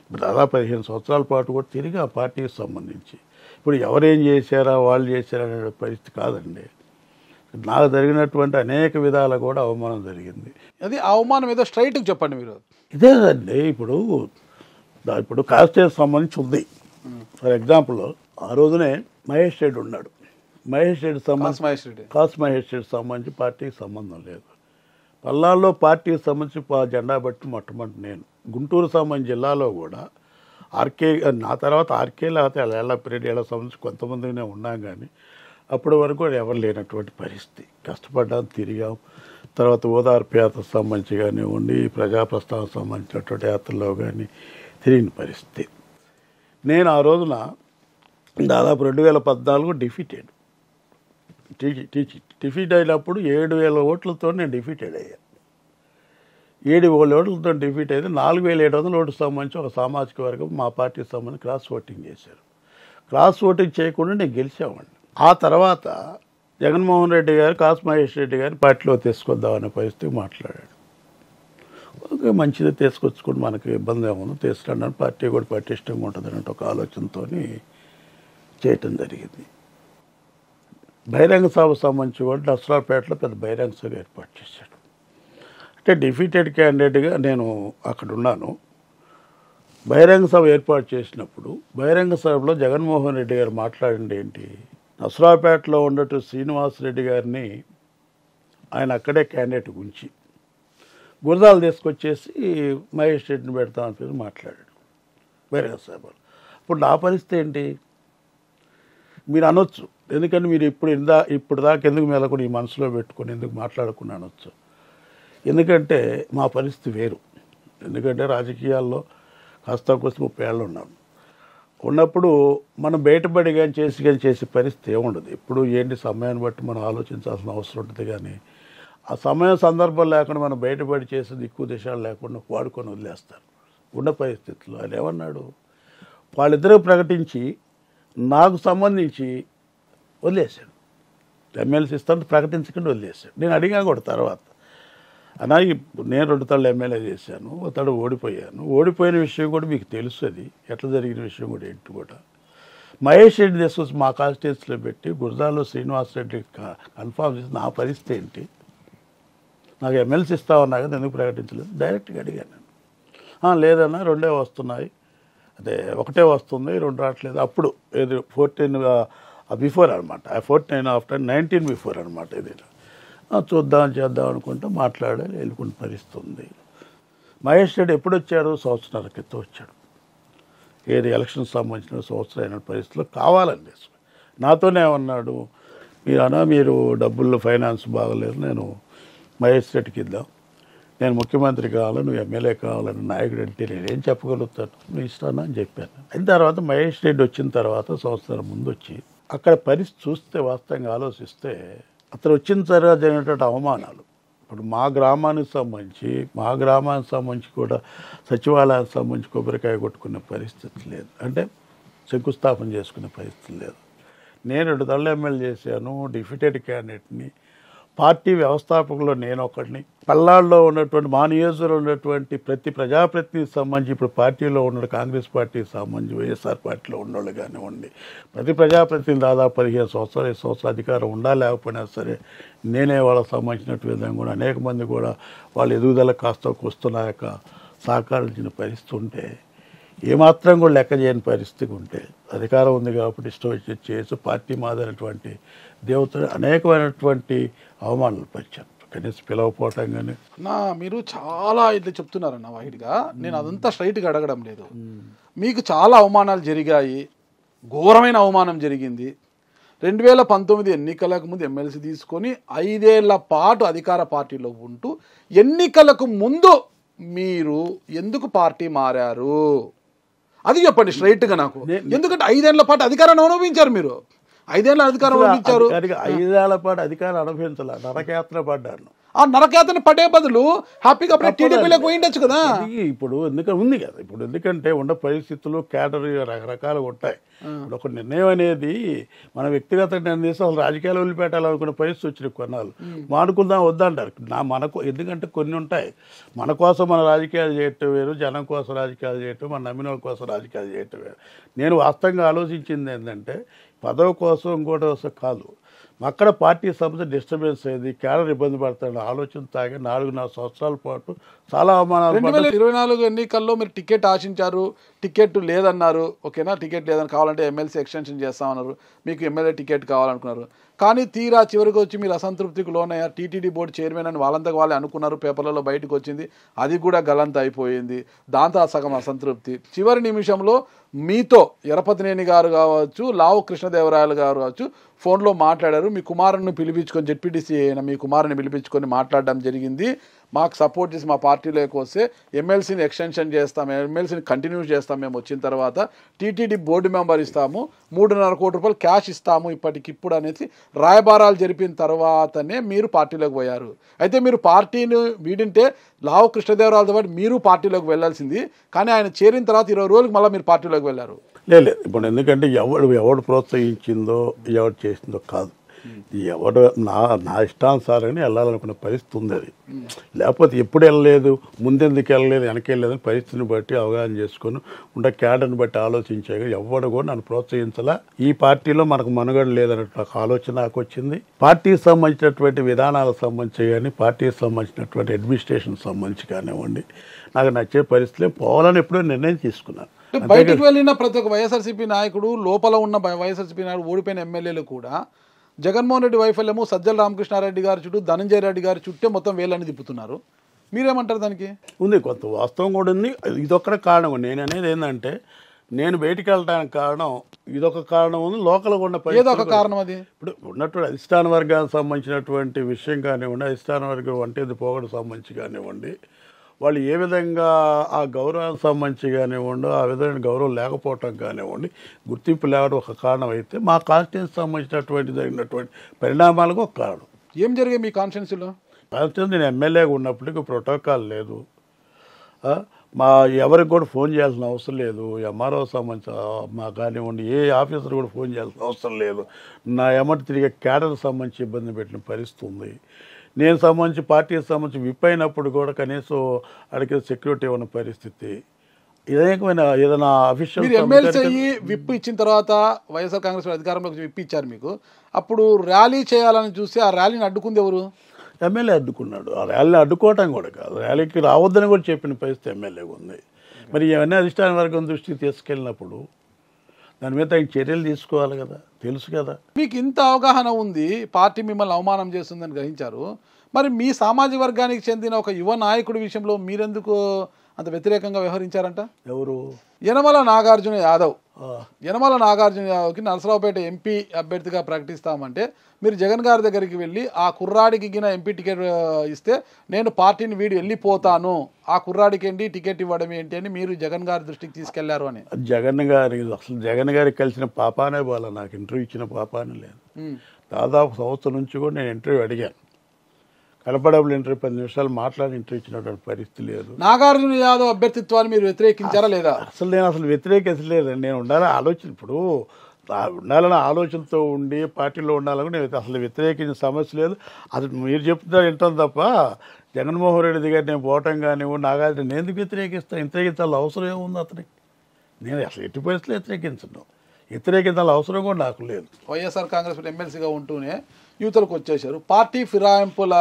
ఇప్పుడు దాదాపు 15 సంవత్సరాల పాటు కూడా తిరిగి ఆ పార్టీకి సంబంధించి. ఇప్పుడు ఎవరేం చేశారా వాళ్ళు చేశారా అనే పరిస్థితి కాదండి. నాకు జరిగినటువంటి అనేక విధాలు కూడా అవమానం జరిగింది. అది అవమానం ఏదో స్ట్రైట్గా చెప్పండి మీరు. ఇదేనండి ఇప్పుడు కాస్టేజ్ సంబంధించి ఉంది. ఫర్ ఎగ్జాంపుల్ ఆ రోజునే మహేష్ రెడ్డి ఉన్నాడు. మహేష్ రెడ్డి కాసు మహేష్ రెడ్డి సంబంధించి పార్టీకి సంబంధం లేదు. పల్నాడులో పార్టీకి సంబంధించి జెండా బట్టి మొట్టమొదటి నేను. గుంటూరు సంబంధించి జిల్లాలో కూడా ఆర్కే, నా తర్వాత ఆర్కే లేకపోతే ఎల్లప్పిరెడ్డి ఎలా సంబంధించి కొంతమందినే ఉన్నాం, కానీ అప్పటి వరకు కూడా ఎవరు లేనటువంటి పరిస్థితి. కష్టపడ్డాం, తిరిగాం. తర్వాత ఓదార్పు యాత్రకు సంబంధించి కానివ్వండి, ప్రజాప్రస్థానం సంబంధించినటువంటి యాత్రలో కానీ తిరిగిన పరిస్థితి. నేను ఆ రోజున దాదాపు 2014 డిఫీట్ అయినప్పుడు 7,000 ఓట్లతో నేను డిఫీటెడ్ అయ్యాను. 7,000 ఓట్లతో డిఫీట్ అయితే 4,700 ఓట్లకు సంబంధించి ఒక సామాజిక వర్గం మా పార్టీకి సంబంధించి క్రాస్ ఓటింగ్ చేశారు. క్రాస్ ఓటింగ్ చేయకుండా నేను గెలిచామండి. ఆ తర్వాత జగన్మోహన్ రెడ్డి గారు కాసు మహేష్ రెడ్డి గారిని పార్టీలో తీసుకొద్దామనే పరిస్థితి మాట్లాడాడు. ఓకే, మంచిది, తీసుకొచ్చుకుని మనకి ఇబ్బంది ఏమన్నా తీసుకురాని, పార్టీ కూడా పటిష్టంగా ఉంటుంది అన్నట్టు ఒక ఆలోచనతో చేయటం జరిగింది. బహిరంగ సభకు సంబంధించి కూడా నర్సరావుపేటలో పెద్ద బహిరంగ సభ ఏర్పాటు చేశాడు. అంటే డిఫీటెడ్ క్యాండిడేట్గా నేను అక్కడ ఉన్నాను. బహిరంగ సభ ఏర్పాటు చేసినప్పుడు బహిరంగ సభలో జగన్మోహన్ రెడ్డి గారు మాట్లాడింది ఏంటి, నర్సరావుపేటలో ఉన్నట్టు శ్రీనివాసరెడ్డి గారిని ఆయన అక్కడే క్యాండిడేట్ ఉంచి గురజాలు తీసుకొచ్చేసి మహేష్ రెడ్డిని పెడతామని చెప్పి మాట్లాడాడు బహిరంగ సభలో. ఇప్పుడు నా పరిస్థితి ఏంటి మీరు అనొచ్చు, ఎందుకంటే మీరు ఇప్పుడు దాకా ఎందుకు మెలకొని ఈ మనసులో పెట్టుకొని ఎందుకు మాట్లాడకుండా అనొచ్చు. ఎందుకంటే మా పరిస్థితి వేరు. ఎందుకంటే రాజకీయాల్లో కాస్త కోసం 30 ఏళ్ళు ఉన్నాను. ఉన్నప్పుడు మనం బయటపడి కానీ చేసే పరిస్థితి ఏముండదు. ఇప్పుడు ఏంటి సమయాన్ని బట్టి మనం ఆలోచించాల్సిన అవసరం ఉంటుంది, కానీ ఆ సమయం సందర్భం లేకుండా మనం బయటపడి చేసే దిక్కు దిశాలు లేకుండా వాడుకొని వదిలేస్తారు. ఉన్న పరిస్థితుల్లో ఆయన ఏమన్నాడు, వాళ్ళిద్దరూ ప్రకటించి నాకు సంబంధించి వదిలేశాడు. ఎమ్మెల్సీ ఇస్తాను ప్రకటించకుండా వదిలేశాడు. నేను అడిగా కూడా తర్వాత, అన్నా నేను 2 తళ్ళు ఎమ్మెల్యే చేశాను, అతడు ఓడిపోయిన విషయం కూడా మీకు తెలుసు, అది ఎట్లా జరిగిన విషయం కూడా ఏంటి కూడా. మహేష్ రెడ్డి తీసుకొచ్చి మా కాన్స్టిట్యూన్సీలో పెట్టి గురజాల్లో శ్రీనివాసరెడ్డి కన్ఫామ్ చేసి నా పరిస్థితి ఏంటి, నాకు ఎమ్మెల్సీ ఇస్తామన్నా కదా ఎందుకు ప్రకటించలేదు డైరెక్ట్గా అడిగాను నేను. లేదన్నా 2 వస్తున్నాయి, అదే 1 వస్తుంది, 2 రావట్లేదు. అప్పుడు ఇది 14 బిఫోర్ అనమాట, 14 ఆఫ్టర్ 19 బిఫోర్ అనమాట. ఇది చేద్దాం అనుకుంటే మాట్లాడాలి, వెళ్ళుకుని పరిస్థితి ఉంది. మహేష్ రెడ్డి ఎప్పుడు వచ్చాడు, 1 సంవత్సరాల క్రితం వచ్చాడు. ఏది ఎలక్షన్ సంబంధించిన సంవత్సరమైన పరిస్థితుల్లో కావాలండి నాతోనే ఉన్నాడు, మీరు డబ్బుల్లో ఫైనాన్స్ బాగలేదు, నేను మహేష్ రెడ్డికి ఇద్దాం, నేను ముఖ్యమంత్రి కావాలి, నువ్వు ఎమ్మెల్యే కావాలని నాయకుడు అంటే నేనేం చెప్పగలుగుతాను, నువ్వు ఇస్తాను అని చెప్పాను. అయిన తర్వాత మహేష్ రెడ్డి వచ్చిన తర్వాత 1 సంవత్సరం ముందు వచ్చి అక్కడ పరిస్థితి చూస్తే, వాస్తవంగా ఆలోచిస్తే అతను వచ్చిన తర్వాత జరిగినటువంటి అవమానాలు, ఇప్పుడు మా గ్రామానికి సంబంధించి కూడా సచివాలయానికి సంబంధించి కొబ్బరికాయ కొట్టుకునే పరిస్థితి లేదు, అంటే శంకుస్థాపన చేసుకునే పరిస్థితి లేదు. నేను 2 తళ్ళు ఎమ్మెల్యే చేశాను, డిఫీటెడ్ క్యాండిడేట్ని, పార్టీ వ్యవస్థాపకుల్లో నేను ఒకటిని. పల్నాడులో ఉన్నటువంటి మా నియోజకవర్గంలో ఉన్నటువంటి ప్రతి ప్రజాప్రతినిధికి సంబంధించి ఇప్పుడు పార్టీలో ఉన్న కాంగ్రెస్ పార్టీకి సంబంధించి వైఎస్ఆర్ పార్టీలో ఉన్నోళ్ళు కానివ్వండి, ప్రతి ప్రజాప్రతినిధి దాదాపు 15 సంవత్సరాలు 20 సంవత్సరాల అధికారం లేకపోయినా సరే నేనే వాళ్ళకి సంబంధించిన విధంగా కూడా అనేక మంది కూడా వాళ్ళ ఎదుగుదల కాస్త వస్తున్న యొక్క సహకరించిన పరిస్థితి ఉంటే, ఏమాత్రం కూడా లెక్క చేయని పరిస్థితి ఉంటే, అధికారం ఉంది కాబట్టి ఇష్టం వచ్చి చేసి పార్టీ మాదినటువంటి దేవతలు అనేకమైనటువంటి అవమానాలు పరిచారు, కనీసం పిలవపోవటం కానీ. మీరు చాలా ఇట్లా చెప్తున్నారన్న వాయిడ్గా, నేను అదంతా స్ట్రైట్గా అడగడం లేదు. మీకు చాలా అవమానాలు జరిగాయి, ఘోరమైన అవమానం జరిగింది. 2019 ఎన్నికలకు ముందు ఎమ్మెల్సీ తీసుకొని 5 ఏళ్ల పాటు అధికార పార్టీలో ఉంటూ ఎన్నికలకు ముందు మీరు ఎందుకు పార్టీ మారారు అది చెప్పండి స్ట్రైట్గా నాకు. ఎందుకంటే 5 ఏళ్ల పాటు అధికారాన్ని అనుభవించారు మీరు, 5 ఏళ్ళ అధికారం అనుభవించారు. 5 ఏళ్ల పాటు అధికారం అనుభవించాల, నరకయాత్ర పడ్డాను. ఆ నరకేతని పడే బదులు హ్యాపీగా అప్పుడే టీడీపీలోకి పోయిండొచ్చు కదా. ఇప్పుడు ఎందుకంటే ఉంది కదా, ఇప్పుడు ఎందుకంటే ఉన్న పరిస్థితులు క్యాడర్ రకరకాలు ఉంటాయి. ఇప్పుడు ఒక నిర్ణయం అనేది మన వ్యక్తిగత నిర్ణయం చేసి అసలు రాజకీయాలు వదిలిపెట్టాలనుకున్న పరిస్థితి వచ్చిన కొన్నాళ్ళు మానుకుందాం వద్దంటారు. మనకు ఎందుకంటే కొన్ని ఉంటాయి, మన కోసం మన రాజకీయాలు చేయటం వేరు, జనం కోసం రాజకీయాలు చేయటం, మన నమ్మిన వాళ్ళ కోసం రాజకీయాలు చేయటం వేరు. నేను వాస్తవంగా ఆలోచించింది ఏంటంటే పదవి కోసం ఇంకోటి కోసం కాదు, అక్కడ పార్టీ సంస్థ డిస్టర్బెన్స్ అయింది, క్యాడర్ ఇబ్బంది పడతాడు ఆలోచన తాగి 4.5 సంవత్సరాల పాటు చాలా అవమానాలు. 2024 ఎన్నికల్లో మీరు టికెట్ ఆశించారు, టికెట్ లేదన్నారు. ఓకేనా, టికెట్ లేదని కావాలంటే ఎమ్మెల్సీ ఎక్స్టెన్షన్ చేస్తామన్నారు, మీకు ఎమ్మెల్యే టికెట్ కావాలనుకున్నారు. కానీ తీరా చివరికి వచ్చి మీరు అసంతృప్తికి లోనయ్యారు. టీటీడీ బోర్డు చైర్మన్ అని వాళ్ళంతకు వాళ్ళే అనుకున్నారు, పేపర్లలో బయటకు వచ్చింది, అది కూడా గలంత అయిపోయింది. దాంతో సగం అసంతృప్తి. చివరి నిమిషంలో మీతో ఎరపతినేని గారు కావచ్చు, లావు కృష్ణదేవరాయలు గారు కావచ్చు ఫోన్లో మాట్లాడారు. మీ కుమారుని పిలిపించుకొని, జెడ్పీటీసీ అయిన మీ కుమారుని పిలిపించుకొని మాట్లాడడం జరిగింది. మాకు సపోర్ట్ చేసి మా పార్టీలోకి వస్తే ఎమ్మెల్సీని ఎక్స్టెన్షన్ చేస్తాం, ఎమ్మెల్సీని కంటిన్యూ చేస్తాం, మేము వచ్చిన తర్వాత టీటీడీ బోర్డు మెంబర్ ఇస్తాము, 3.5 కోట్ల రూపాయలు క్యాష్ ఇస్తాము ఇప్పటికిప్పుడు అనేసి రాయబారాలు జరిపిన తర్వాతనే మీరు పార్టీలోకి పోయారు. అయితే మీరు పార్టీని వీడింటే లావు కృష్ణదేవరాయలతో పాటు మీరు పార్టీలోకి వెళ్ళాల్సింది, కానీ ఆయన చేరిన తర్వాత 20 రోజులకు మళ్ళీ మీరు పార్టీలోకి వెళ్ళారు. లేదు ఇప్పుడు ఎందుకంటే ఎవడు ప్రోత్సహించిందో ఎవడు చేసిందో కాదు, ఎవడు నా ఇష్టానుసారంగా వెళ్ళాలనుకున్న పరిస్థితి ఉంది. అది లేకపోతే ఎప్పుడు వెళ్ళలేదు, ముందెందుకు వెళ్ళలేదు, వెనకెళ్ళలేదని పరిస్థితిని బట్టి అవగాహన చేసుకొని ఉండే క్యాడర్ని బట్టి ఆలోచించే ఎవడు కూడా నన్ను ప్రోత్సహించలా. ఈ పార్టీలో మనకు మనుగడ లేదన్నట్టు ఆలోచన నాకు వచ్చింది. పార్టీకి సంబంధించినటువంటి విధానాలకు సంబంధించి కానీ, పార్టీకి సంబంధించినటువంటి అడ్మినిస్ట్రేషన్ సంబంధించి కానివ్వండి, నాకు నచ్చే పరిస్థితులే పోవాలని ఎప్పుడో నిర్ణయం తీసుకున్నాను. బయటకు వెళ్ళిన ప్రతి ఒక్క వైఎస్ఆర్సీపీ నాయకుడు, లోపల ఉన్న వైఎస్ఆర్సీపీ నాయకుడు, ఓడిపోయిన ఎమ్మెల్యేలు కూడా జగన్మోహన్ రెడ్డి వైఫల్యము, సజ్జల రామకృష్ణారెడ్డి గారి చుట్టూ, ధనంజయ రెడ్డి గారి చుట్టే మొత్తం వేళ్ళని తిప్పుతున్నారు. మీరేమంటారు దానికి? ఉంది కొంత వాస్తవం కూడా ఉంది. ఇదొక్కడే కారణం. నేను అనేది ఏంటంటే నేను బయటికి వెళ్ళడానికి కారణం ఇదొక కారణం ఉంది, లోకల్ ఉన్న ఏదొక కారణం. అది ఇప్పుడు ఉన్నటువంటి అధిష్టాన వర్గానికి సంబంధించినటువంటి విషయం కానివ్వండి, అధిష్టాన వర్గం వంటేది పోగొడ సంబంధించి కానివ్వండి, వాళ్ళు ఏ విధంగా ఆ గౌరవానికి సంబంధించి కానివ్వండి, ఆ విధమైన గౌరవం లేకపోవటం కానివ్వండి, గుర్తింపు లేవడం ఒక కారణం అయితే, మా కాన్స్టిట్యూన్సీ సంబంధించినటువంటి జరిగినటువంటి పరిణామాలకు ఒక కారణం. ఏం జరిగాయి మీ కాన్స్టిట్యూన్సీలో? కాన్స్టిట్యూన్సీ నేను ఎమ్మెల్యేగా ఉన్నప్పటికీ ప్రోటోకాల్ లేదు, మా ఎవరికి కూడా ఫోన్ చేయాల్సిన అవసరం లేదు, ఎంఆర్ఓ సంబంధించిన మా కానివ్వండి ఏ ఆఫీసర్ కూడా ఫోన్ చేయాల్సిన అవసరం లేదు. నా ఎమ్మటి తిరిగే క్యాడర్ సంబంధించి ఇబ్బంది పెట్టిన పరిస్థితి ఉంది. నేను సంబంధించి పార్టీకి సంబంధించి విప్ అయినప్పుడు కూడా కనీసం అడిగే సెక్యూరిటీ ఉన్న పరిస్థితి. ఏదైనా అఫీషియల్ ఎమ్మెల్సీ అయ్యి విప్ ఇచ్చిన తర్వాత వైఎస్ఆర్ కాంగ్రెస్ అధికారంలోకి విప్ ఇచ్చారు మీకు. అప్పుడు ర్యాలీ చేయాలని చూస్తే ఆ ర్యాలీని అడ్డుకుంది ఎవరు? ఎమ్మెల్యే అడ్డుకున్నాడు. ఆ ర్యాలీని అడ్డుకోవటం కూడా కాదు, ర్యాలీకి రావద్దని కూడా చెప్పిన పరిస్థితి ఎమ్మెల్యేగా ఉంది. మరి ఇవన్నీ అధిష్టాన వర్గం దృష్టికి తీసుకెళ్ళినప్పుడు దాని మీద ఆయన చర్యలు తీసుకోవాలి కదా, తెలుసు కదా. మీకు ఇంత అవగాహన ఉంది, పార్టీ మిమ్మల్ని అవమానం చేస్తుందని గ్రహించారు. మరి మీ సామాజిక వర్గానికి చెందిన ఒక యువ నాయకుడి విషయంలో మీరెందుకు అంత వ్యతిరేకంగా వ్యవహరించారంట? ఎవరు? యనమల నాగార్జున యాదవ్. యనమల నాగార్జున యాదవ్కి నరసరావుపేట ఎంపీ అభ్యర్థిగా ప్రకటిస్తామంటే మీరు జగన్ గారి దగ్గరికి వెళ్ళి ఆ కుర్రాడికి గిన ఎంపీ టికెట్ ఇస్తే నేను పార్టీని వీడి వెళ్ళిపోతాను, ఆ కుర్రాడికి ఏంటి టికెట్ ఇవ్వడం ఏంటి అని మీరు జగన్ గారి దృష్టికి తీసుకెళ్లారు అని. జగన్ గారికి కలిసిన పాపానే బాల, నాకు ఇంటర్వ్యూ ఇచ్చిన పాపానే లేదు. దాదాపు సంవత్సరం నుంచి కూడా నేను ఇంటర్వ్యూ అడిగాను, కనపడబుల్ ఇంటర్వ్యూ 10 నిమిషాలు మాట్లాడి ఇంటర్వ్యూ ఇచ్చినటువంటి పరిస్థితి లేదు. నాగార్జున యాదవ్ అభ్యర్థిత్వాన్ని మీరు వ్యతిరేకించారా లేదా? నేను వ్యతిరేకించలేదు. నేను ఉండాలని ఆలోచన, ఇప్పుడు ఉండాలన్న ఆలోచనతో ఉండి పార్టీలో ఉండాలని నేను అసలు వ్యతిరేకించిన సమస్య లేదు. అసలు మీరు చెప్తున్నారు వింటాం తప్ప జగన్మోహన్ రెడ్డి దగ్గర నేను పోవటం కానివ్వండి, నాగార్జున నేను ఎందుకు వ్యతిరేకిస్తాను? వ్యతిరేకించాలి అవసరం ఏముంది అతనికి? నేను అసలు ఎట్టి పరిస్థితులు వ్యతిరేకించాలి అవసరం కూడా నాకు లేదు. వైఎస్ఆర్ కాంగ్రెస్ ఎమ్మెల్సీగా ఉంటూనే యువతలకు వచ్చేసారు. పార్టీ ఫిరాయింపుల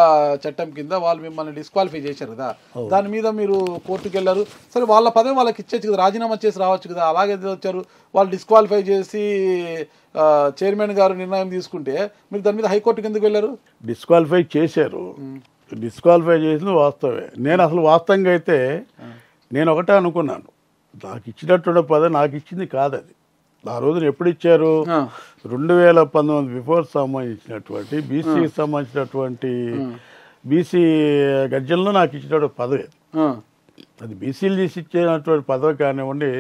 చట్టం కింద వాళ్ళు మిమ్మల్ని డిస్క్వాలిఫై చేశారు కదా, దాని మీద మీరు కోర్టుకు వెళ్ళారు. సరే, వాళ్ళ పదవి వాళ్ళకి ఇచ్చేచ్చు కదా, రాజీనామా చేసి రావచ్చు కదా, అలాగే వచ్చారు. వాళ్ళు డిస్క్వాలిఫై చేసి చైర్మన్ గారు నిర్ణయం తీసుకుంటే మీరు దాని మీద హైకోర్టుకి ఎందుకు వెళ్ళారు? డిస్క్వాలిఫై చేశారు, డిస్క్వాలిఫై చేసింది వాస్తవే. నేను అసలు వాస్తవంగా అయితే నేను ఒకటే అనుకున్నాను, నాకు ఇచ్చినటువంటి పదవి నాకు ఇచ్చింది కాదు. అది ఆ రోజున ఎప్పుడు ఇచ్చారు? 2019 బిఫోర్ సంబంధించినటువంటి బీసీకి సంబంధించినటువంటి బీసీ గర్జనలో నాకు ఇచ్చినటువంటి పదవి. అది బీసీలు తీసి ఇచ్చినటువంటి పదవి కానివ్వండి,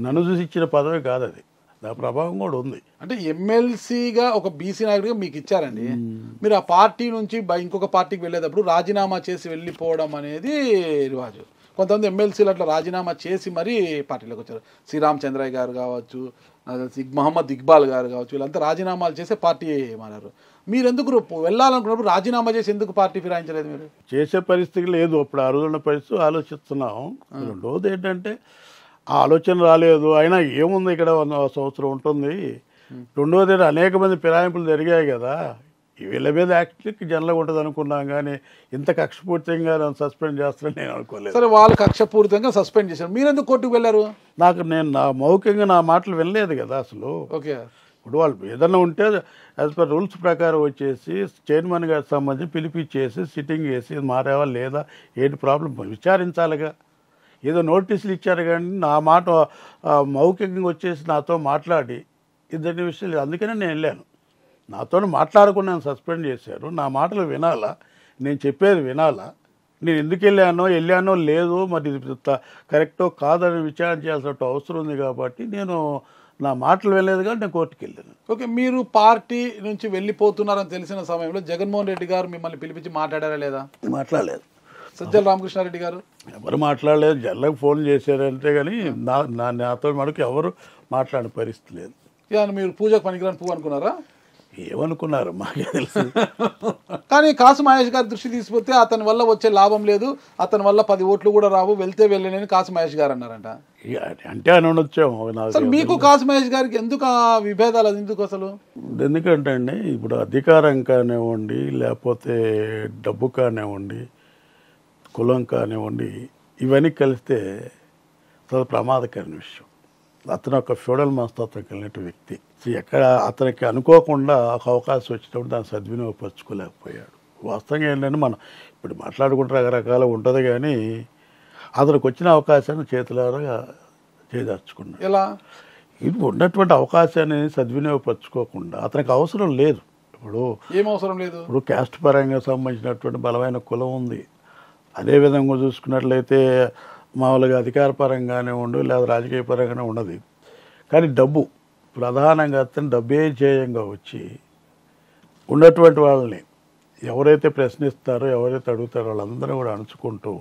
నన్ను చూసి ఇచ్చిన పదవి కాదు. అది ఆ ప్రభావం కూడా ఉంది. అంటే ఎమ్మెల్సీగా ఒక బీసీ నాయకుడిగా మీకు ఇచ్చారండి, మీరు ఆ పార్టీ నుంచి ఇంకొక పార్టీకి వెళ్ళేటప్పుడు రాజీనామా చేసి వెళ్ళిపోవడం అనేది రివాజు. కొంతమంది ఎమ్మెల్సీలు అట్లా రాజీనామా చేసి మరీ పార్టీలోకి వచ్చారు. శ్రీరామచంద్రయ్య గారు కావచ్చు, మహమ్మద్ ఇక్బాల్ గారు కావచ్చు, వీళ్ళంతా రాజీనామాలు చేసే పార్టీ మారారు. మీరు ఎందుకు వెళ్ళాలనుకున్నప్పుడు రాజీనామా చేసి ఎందుకు పార్టీ ఫిరాయించలేదు? మీరు చేసే పరిస్థితి లేదు, అప్పుడు ఆ రోజున్న పరిస్థితి ఆలోచిస్తున్నాం. రెండోది ఏంటంటే ఆ ఆలోచన రాలేదు, అయినా ఏముంది ఇక్కడ 1 సంవత్సరం ఉంటుంది. రెండోది అనేక మంది ఫిరాయింపులు జరిగాయి కదా, వీళ్ళ మీద యాక్చువల్లీ జనరల్గా ఉంటుంది అనుకున్నాం, కానీ ఇంత కక్షపూర్తిగా నన్ను సస్పెండ్ చేస్తారని నేను అనుకోలేదు. సరే, వాళ్ళు కక్షపూరితంగా సస్పెండ్ చేశారు, మీరు ఎందుకు కోర్టుకు వెళ్ళారు? నేను నా మౌఖికంగా నా మాటలు వినలేదు కదా అసలు. ఓకే, ఇప్పుడు వాళ్ళు ఏదన్నా ఉంటే యాజ్ పర్ రూల్స్ ప్రకారం వచ్చేసి చైర్మన్ గారికి సంబంధించి పిలిపించేసి సిట్టింగ్ వేసి మారేవా లేదా ఏంటి ప్రాబ్లం విచారించాలిగా. ఏదో నోటీసులు ఇచ్చారు కానీ నా మాట మౌఖికంగా వచ్చేసి నాతో మాట్లాడి ఇద్దరిని విషయాలు, అందుకనే నేను వెళ్ళాను. నాతో మాట్లాడకుండా సస్పెండ్ చేశారు, నా మాటలు వినాలా, నేను చెప్పేది వినాలా, నేను ఎందుకు వెళ్ళానో లేదో మరి కరెక్టో కాదని విచారణ చేయాల్సిన అవసరం ఉంది. కాబట్టి నేను నా మాటలు వెళ్ళలేదు కానీ నేను కోర్టుకు వెళ్ళాను. ఓకే, మీరు పార్టీ నుంచి వెళ్ళిపోతున్నారని తెలిసిన సమయంలో జగన్మోహన్ రెడ్డి గారు మిమ్మల్ని పిలిపించి మాట్లాడారా లేదా? మాట్లాడలేదు. సజ్జల రామకృష్ణారెడ్డి గారు ఎవరు మాట్లాడలేదు, జల్లకు ఫోన్ చేశారంటే కానీ నాతో మనకు ఎవరు మాట్లాడిన పరిస్థితి లేదు. మీరు పూజకు పనికిరాని పువ్వు అనుకున్నారా? ఏమనుకున్నారు మాకే తెలుసు. కానీ కాసు మహేష్ గారి దృష్టి తీసుకొస్తే అతని వల్ల వచ్చే లాభం లేదు, అతని వల్ల 10 ఓట్లు కూడా రావు, వెళ్తే వెళ్ళలేని కాసు మహేష్ గారు అన్నారంట. అంటే అని వచ్చాము. మీకు కాసు మహేష్ గారికి ఎందుకు ఆ విభేదాలు, ఎందుకు అసలు? ఎందుకంటే అండి, ఇప్పుడు అధికారం కానివ్వండి, లేకపోతే డబ్బు కానివ్వండి, కులం కానివ్వండి, ఇవన్నీ కలిస్తే చాలా ప్రమాదకరమైన విషయం. అతను ఒక ఫ్యూడల్ మనస్తత్వం కలిగిన వ్యక్తి. ఎక్కడ అతనికి అనుకోకుండా ఒక అవకాశం వచ్చినప్పుడు దాన్ని సద్వినియోగపరచుకోలేకపోయాడు. వాస్తవంగా ఏంటంటే మనం ఇప్పుడు మాట్లాడుకుంటే రకరకాలు ఉంటుంది, కానీ అతనికి వచ్చిన అవకాశాన్ని చేతులారా చేదర్చుకున్నాడు. ఎలా? ఇది ఉన్నటువంటి అవకాశాన్ని సద్వినియోగపరచుకోకుండా అతనికి అవసరం లేదు. ఇప్పుడు ఏం అవసరం లేదు? ఇప్పుడు క్యాస్ట్ పరంగా సంబంధించినటువంటి బలమైన కులం ఉంది. అదేవిధంగా చూసుకున్నట్లయితే మామూలుగా అధికార పరంగానే ఉండు, లేదా రాజకీయ పరంగానే ఉండదు. కానీ డబ్బు ప్రధానంగా అతను డబ్బే ధ్యేయంగా వచ్చి ఉన్నటువంటి వాళ్ళని ఎవరైతే ప్రశ్నిస్తారో, ఎవరైతే అడుగుతారో వాళ్ళందరూ కూడా అణుచుకుంటూ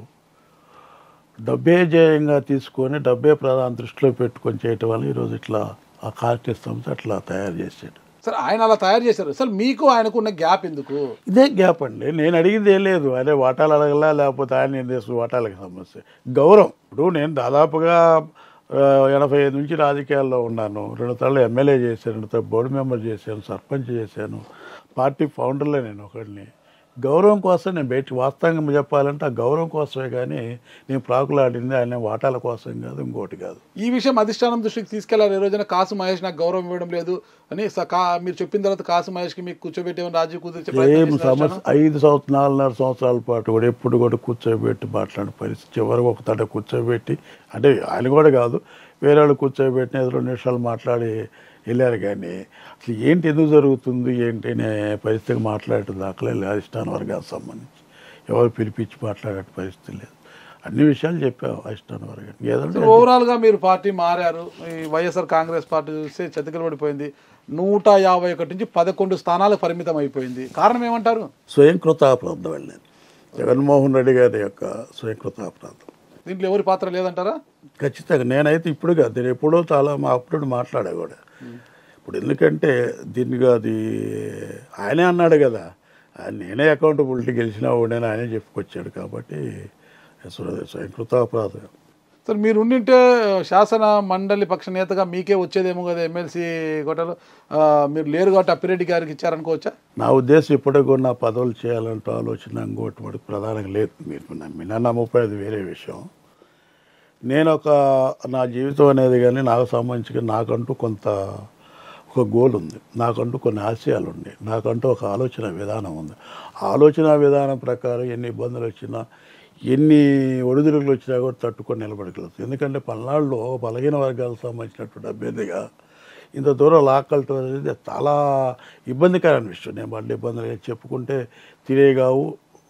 డబ్బే ధ్యేయంగా తీసుకొని డబ్బే ప్రధాన దృష్టిలో పెట్టుకొని చేయటం వల్ల ఈరోజు ఇట్లా ఆ కాంగ్రెస్ సంస్థ అట్లా తయారు చేసాడు. సరే, ఆయన అలా తయారు చేశారు. అసలు మీకు ఆయనకు ఉన్న గ్యాప్ ఎందుకు? ఇదే గ్యాప్ అండి. నేను అడిగింది ఏం లేదు, అదే వాటాలు అడగలా, లేకపోతే ఆయన ఏం చేస్తుంది వాటాలకు సమస్య. గౌరవం. ఇప్పుడు నేను దాదాపుగా 85 నుంచి రాజకీయాల్లో ఉన్నాను. 2 సార్లు ఎమ్మెల్యే చేశాను, 2 సార్లు బోర్డు మెంబర్ చేశాను, సర్పంచ్ చేశాను, పార్టీ ఫౌండర్లో నేను ఒకడిని. గౌరవం కోసం నేను వాస్తవంగా చెప్పాలంటే ఆ గౌరవం కోసమే, కానీ నేను ప్రాకులాడింది ఆయన వాటాల కోసం కాదు, ఇంకోటి కాదు. ఈ విషయం అధిష్టానం దృష్టికి తీసుకెళ్లారు. ఏ రోజైనా కాసు మహేష్ నాకు గౌరవం ఇవ్వడం లేదు అని మీరు చెప్పిన తర్వాత కాసు మహేష్కి మీకు కూర్చోబెట్టేమని రాజీవ్ కుదిర్చే సమస్య 4.5 సంవత్సరాల పాటు కూడా ఎప్పుడు కూడా కూర్చోబెట్టి మాట్లాడిన పరిస్థితి. చివరికి ఒక తట కూర్చోబెట్టి, అంటే ఆయన కూడా కాదు, వేరే వాళ్ళు కూర్చోబెట్టిన 2 నిమిషాలు మాట్లాడి వెళ్ళారు. కానీ అసలు ఏంటి, ఎందుకు జరుగుతుంది ఏంటి అనే పరిస్థితికి మాట్లాడటం దాఖలే లేదు. అధిష్టాన వర్గానికి సంబంధించి ఎవరు పిలిపించి మాట్లాడే పరిస్థితి లేదు. అన్ని విషయాలు చెప్పావు అధిష్టాన వర్గానికి. ఏదంటే ఓవరాల్గా మీరు పార్టీ మారారు. ఈ వైఎస్ఆర్ కాంగ్రెస్ పార్టీ చూస్తే చెతకలు పడిపోయింది. 151 నుంచి 11 స్థానాలకు పరిమితం అయిపోయింది. కారణం ఏమంటారు? స్వయంకృతాపరాధం వెళ్ళాను. జగన్మోహన్ రెడ్డి గారి యొక్క స్వయంకృతాపరాధం. దీంట్లో ఎవరి పాత్ర లేదంటారా? ఖచ్చితంగా. నేనైతే ఇప్పుడు కాదు, నేను ఎప్పుడో చాలా అప్పుడు మాట్లాడా కూడా. ఇప్పుడు ఎందుకంటే దీనికి అది ఆయనే అన్నాడు కదా, నేనే అకౌంటబిలిటీ గెలిచినా నేను ఆయనే చెప్పుకొచ్చాడు. కాబట్టి స్వయంకృతాపరాధం. సార్, మీరు ఉండింటే శాసన మండలి పక్ష నేతగా మీకే వచ్చేదేమో కదా ఎమ్మెల్సీ కోటలో. మీరు లేరు కాబట్టి అప్పిరెడ్డి గారికి ఇచ్చారనుకోవచ్చా? నా ఉద్దేశం ఇప్పటికి కూడా నా పదవులు చేయాలంటే ఆలోచన ఇంకోటి వాడికి ప్రధానంగా లేదు. మీరు నమ్మినా నమ్మకపోయేది వేరే విషయం. నేను నా జీవితం అనేది కానీ నాకు సంబంధించి నాకంటూ ఒక గోల్ ఉంది, నాకంటూ కొన్ని ఆశయాలు ఉన్నాయి, నాకంటూ ఒక ఆలోచన విధానం ఉంది. ఆలోచన విధానం ప్రకారం ఎన్ని ఇబ్బందులు వచ్చినా, ఎన్ని ఒడిదుడుకులు వచ్చినా కూడా తట్టుకొని నిలబడగలుగుతుంది. ఎందుకంటే పల్నాడులో బలహీన వర్గాలకు సంబంధించినటువంటి అభ్యర్థిగా ఇంత దూరం లాక్కలటం అనేది చాలా ఇబ్బందికరమైన విషయం. నేను పడ్డ ఇబ్బందులు చెప్పుకుంటే తిరిగావు,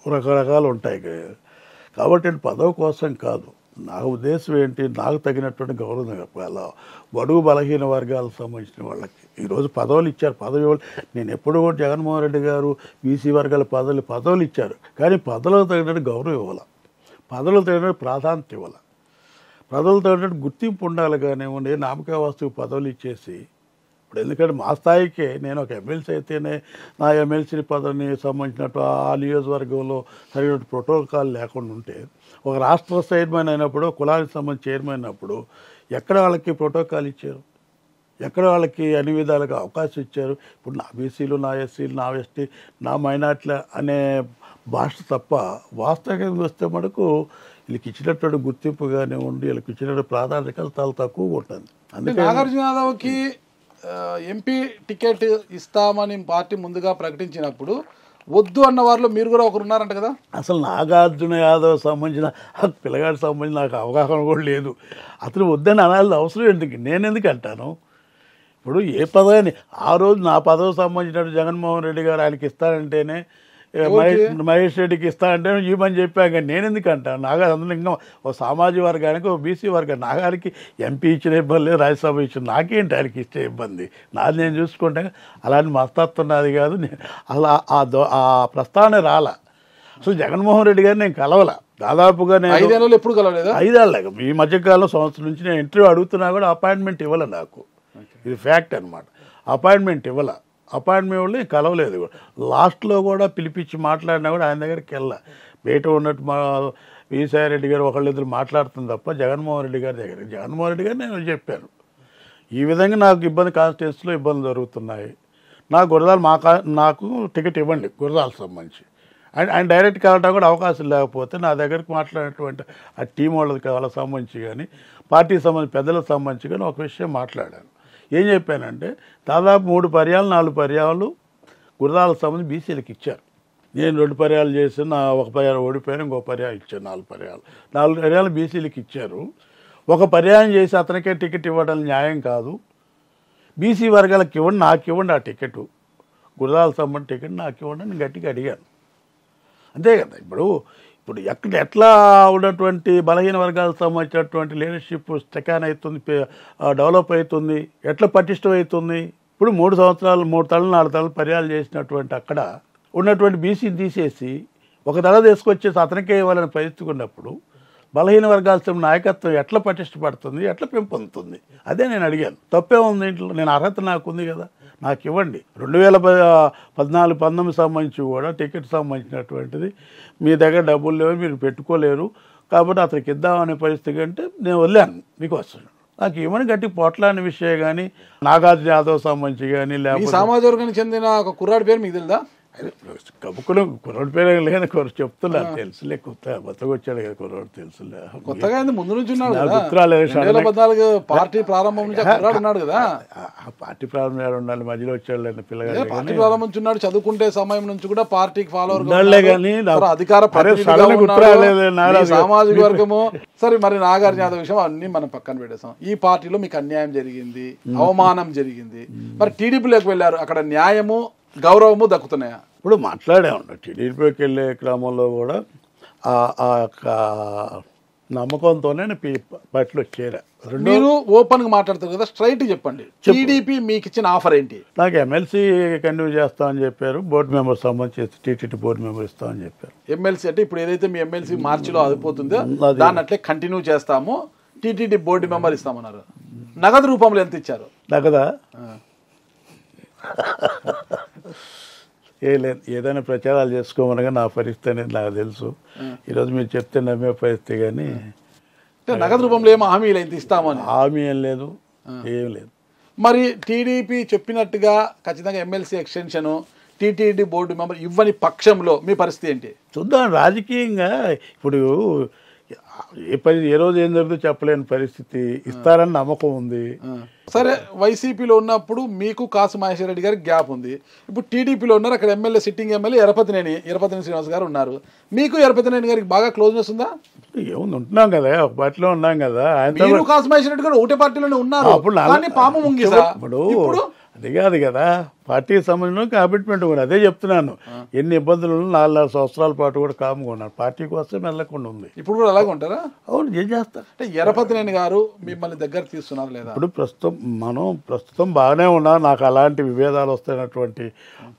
రకరకాలు ఉంటాయి. కాబట్టి పదవి కోసం కాదు, నా ఉద్దేశం ఏంటి, నాకు తగినటువంటి గౌరవం ఇవ్వాలి బడుగు బలహీన వర్గాలకు సంబంధించిన వాళ్ళకి. ఈరోజు పదవులు ఇచ్చారు, పదవి నేను ఎప్పుడు కూడా జగన్మోహన్ రెడ్డి గారు బీసీ వర్గాల పదవులు ఇచ్చారు, కానీ పదవులకు తగినట్టు గౌరవం ఇవ్వాలి, పదవులకు తగినట్టు ప్రాధాన్యత ఇవ్వాలి, పదవులకు తగినట్టు గుర్తింపు ఉండాలి. కానివ్వండి నామకా వస్తువు పదవులు ఇచ్చేసి ఇప్పుడు ఎందుకంటే మా స్థాయికే నేను ఒక ఎమ్మెల్సీ అయితేనే నా ఎమ్మెల్సీ పదవిని సంబంధించినట్టు ఆ నియోజకవర్గంలో సరైన ప్రోటోకాల్ లేకుండా ఉంటే, ఒక రాష్ట్ర చైర్మన్ అయినప్పుడు కులానికి సంబంధించి చైర్మన్ అయినప్పుడు ఎక్కడ వాళ్ళకి ప్రోటోకాల్ ఇచ్చారు, ఎక్కడ వాళ్ళకి అన్ని విధాలుగా అవకాశం ఇచ్చారు. ఇప్పుడు నా బీసీలు, నా ఎస్సీలు, నా ఎస్టీ, నా మైనార్టీలు అనే భాష తప్ప వాస్తవంగా వస్తే మటుకు వీళ్ళకి ఇచ్చినటువంటి గుర్తింపు కానివ్వండి, వీళ్ళకి ఇచ్చినటువంటి ప్రాధాన్యత చాలా తక్కువగా ఉంటుంది. అందుకే నాగార్జున యాదవ్కి ఎంపీ టికెట్ ఇస్తామని పార్టీ ముందుగా ప్రకటించినప్పుడు వద్దు అన్న వారిలో మీరు కూడా ఒకరు ఉన్నారంట కదా. అసలు నాగార్జున యాదవ్ సంబంధించిన పిల్లగాడికి సంబంధించిన నాకు అవగాహన కూడా లేదు. అతను వద్దని అనాల్సిన అవసరం ఎందుకు, నేను ఎందుకు అంటాను. ఇప్పుడు ఏ పదవిని ఆ రోజు నా పదవి సంబంధించినట్టు జగన్మోహన్ రెడ్డి గారు ఆయనకి ఇస్తారంటేనే, మహేష్ రెడ్డికి ఇస్తానంటే ఇవ్వమని చెప్పాను, కానీ నేను ఎందుకు అంటాను. నాగా అందులో ఇంకా ఒక సామాజిక వర్గానికి, ఒక బీసీ వర్గానికి, నాగారికి ఎంపీ ఇచ్చిన ఇబ్బంది లేదు, రాజ్యసభ ఇచ్చిన నాకేంటి ఆయనకి ఇచ్చే ఇబ్బంది, నాది నేను చూసుకుంటే అలాంటి మస్తత్వం నాది కాదు. అలా ఆ ప్రస్తావన రాలా. అసలు జగన్మోహన్ రెడ్డి గారిని నేను కలవలా దాదాపుగా. నేను 5 ఏళ్ళు ఎప్పుడు కలవలేదు, 5 ఏళ్ళ ఈ మధ్యకాలంలో సంవత్సరం నుంచి నేను ఇంటర్వ్యూ అడుగుతున్నా కూడా అపాయింట్మెంట్ ఇవ్వలే నాకు. ఇది ఫ్యాక్ట్ అనమాట. అపాయింట్మెంట్ ఇవ్వాల, అపాయింట్మెంట్ వాళ్ళు కలవలేదు. లాస్ట్లో కూడా పిలిపించి మాట్లాడినా కూడా ఆయన దగ్గరికి వెళ్ళా. బయట ఉన్నట్టు మా విజయసాయి రెడ్డి గారు ఒకళ్ళిద్దరు మాట్లాడుతుంది తప్ప జగన్మోహన్ రెడ్డి గారి దగ్గర. జగన్మోహన్ రెడ్డి గారు నేను చెప్పాను, ఈ విధంగా నాకు ఇబ్బంది, కాన్స్టిట్యూన్సీలో ఇబ్బందులు జరుగుతున్నాయి, నాకు టికెట్ ఇవ్వండి గురజాలకు సంబంధించి. ఆయన డైరెక్ట్ కావడం కూడా అవకాశం లేకపోతే నా దగ్గరికి మాట్లాడినటువంటి ఆ టీం వాళ్ళకి వాళ్ళకి సంబంధించి కానీ, పార్టీకి సంబంధించి పెద్దలకు సంబంధించి కానీ ఒక విషయం మాట్లాడాను. ఏం చెప్పానంటే, దాదాపు 3 పర్యాలు 4 పర్యాలు గురజాలకు సంబంధించి బీసీలకు ఇచ్చారు. నేను 2 పర్యాలు చేసి ఒక పర్యాలు ఓడిపోయాను, ఇంకో పర్యాలు ఇచ్చాను. 4 పర్యాలు బీసీలకు ఇచ్చారు. ఒక పర్యాయం చేసి అతనికే టికెట్ ఇవ్వడం న్యాయం కాదు. బీసీ వర్గాలకు ఇవ్వండి, నాకు ఇవ్వండి ఆ టికెట్, గురజాలకు సంబంధించి టికెట్ నాకు ఇవ్వండి అని గట్టిగా అడిగాను. అంతే కదా. ఇప్పుడు ఎట్లా ఉన్నటువంటి బలహీన వర్గాలకు సంబంధించినటువంటి లీడర్షిప్ స్టెకాన్ అవుతుంది, డెవలప్ అవుతుంది, ఎట్లా పటిష్టం అవుతుంది. ఇప్పుడు 3 సంవత్సరాలు 3 తలలు 4 తలలు పర్యాలు చేసినటువంటి అక్కడ ఉన్నటువంటి బీసీని తీసేసి ఒక తల తీసుకొచ్చేసి అతనికే ఇవ్వాలని పరిస్థితి ఉన్నప్పుడు బలహీన వర్గాల నాయకత్వం ఎట్లా పటిష్టపడుతుంది, ఎట్లా పెంపొందుతుంది? అదే నేను అడిగాను. తప్పే ఉంది ఇంట్లో, నేను అర్హత నాకు ఉంది కదా, నాకు ఇవ్వండి. 2014-19 సంబంధించి కూడా టికెట్ సంబంధించినటువంటిది మీ దగ్గర డబ్బులు లేవు, మీరు పెట్టుకోలేరు, కాబట్టి అతనికి ఇద్దామనే పరిస్థితి అంటే నేను వదిలాను, మీకు వస్తున్నాను. నాకు ఇవ్వని గట్టి పోట్లాని విషయం కానీ, నాగార్జున యాదవ్ సంబంధించి కానీ, లేకపోతే సామాజిక వర్గానికి చెందిన ఒక కుర్రాడి పేరు మీకు తెలుదా? కబుకులు కుర్రోడి పేరు లేని చెప్తున్నారు, తెలుసులే, కొత్తగా వచ్చాడు కదా కుర్రోడు, తెలుసులే. కొత్తగా ముందు నుంచి ఉన్నాడు, పార్టీ ప్రారంభం నుంచి ఉన్నాడు కదా. పార్టీ ప్రారంభం ఉండాలి, మధ్యలో వచ్చాడు పిల్లగాడు. పార్టీ ప్రారంభం నుంచి ఉన్నాడు, చదువుకుంటే సమయం నుంచి కూడా పార్టీకి ఫాలోవర్ కానీ అధికార సామాజిక వర్గము. సరే, మరి నాగార్జున యాదవ్ విషయం అన్ని మనం పక్కన పెట్టేసాం. ఈ పార్టీలో మీకు అన్యాయం జరిగింది, అవమానం జరిగింది, మరి టీడీపీలోకి వెళ్ళారు, అక్కడ న్యాయము గౌరవము దక్కుతున్నాయా? ఇప్పుడు మాట్లాడే ఉంటాం. టీడీపీకి వెళ్ళే క్రమంలో కూడా ఆ యొక్క నమ్మకంతోనే పార్టీలో చేరా. మీరు ఓపెన్ గా మాట్లాడతారు కదా, స్ట్రైట్ చెప్పండి, టీడీపీ మీకు ఇచ్చిన ఆఫర్ ఏంటి? నాకు ఎమ్మెల్సీ కంటిన్యూ చేస్తామని చెప్పారు, బోర్డు మెంబర్ సంబంధించి టీటీడీ బోర్డు మెంబర్ ఇస్తామని చెప్పారు. ఎమ్మెల్సీ అంటే ఇప్పుడు ఏదైతే మీ ఎమ్మెల్సీ మార్చిలో అయిపోతుందో దాన్ని అట్లే కంటిన్యూ చేస్తాము, టీటీడీ బోర్డు మెంబర్ ఇస్తామన్నారు. నగదు రూపంలో ఎంత ఇచ్చారు? నగదా? లేదు, ఏదైనా ప్రచారాలు చేసుకోమనగా నా పరిస్థితి అనేది నాకు తెలుసు. ఈరోజు మీరు చెప్తే నమ్మే పరిస్థితి, కానీ నగదు రూపంలో ఏమో హామీలు ఎంత ఇస్తామని హామీ ఏం లేదు, ఏం లేదు. మరి టీడీపీ చెప్పినట్టుగా ఖచ్చితంగా MLC extension, TTD board member ఇవ్వని పక్షంలో మీ పరిస్థితి ఏంటి? చూద్దాం. రాజకీయంగా ఇప్పుడు ఏ రోజు ఏం జరుగుతుందో చెప్పలేని పరిస్థితి, ఇస్తారని నమ్మకం ఉంది. సరే, వైసీపీలో ఉన్నప్పుడు మీకు కాసు మహేశ్వర రెడ్డి గారికి గ్యాప్ ఉంది, ఇప్పుడు టీడీపీలో ఉన్నారు, అక్కడ MLA sitting MLA Yarapathineni Srinivas గారు ఉన్నారు. మీకు ఎరపతినేని గారికి బాగా క్లోజ్నెస్ ఉందా? ఏముంది, ఉంటున్నాం కదా, ఒక పార్టీలో ఉన్నాం కదా. కాసు మహేశ్వర రెడ్డి గారు ఒకటే పార్టీలోనే ఉన్నారు, పాము ముంగిసా. ఇప్పుడు అది కాదు కదా, పార్టీకి సంబంధించిన కమిట్మెంట్ కూడా అదే చెప్తున్నాను. ఎన్ని ఇబ్బందులు 4 సంవత్సరాల పాటు కూడా కామ్గా ఉన్నాను, పార్టీ కోసం వెళ్ళకుండా ఉంది. ఇప్పుడు కూడా అలాగే ఉంటారా? అవును, ఏం చేస్తా. అంటే ఎరపతినేని గారు మిమ్మల్ని దగ్గర తీస్తున్నారు లేదా? ఇప్పుడు ప్రస్తుతం బాగానే ఉన్నా, నాకు అలాంటి విభేదాలు వస్తున్నటువంటి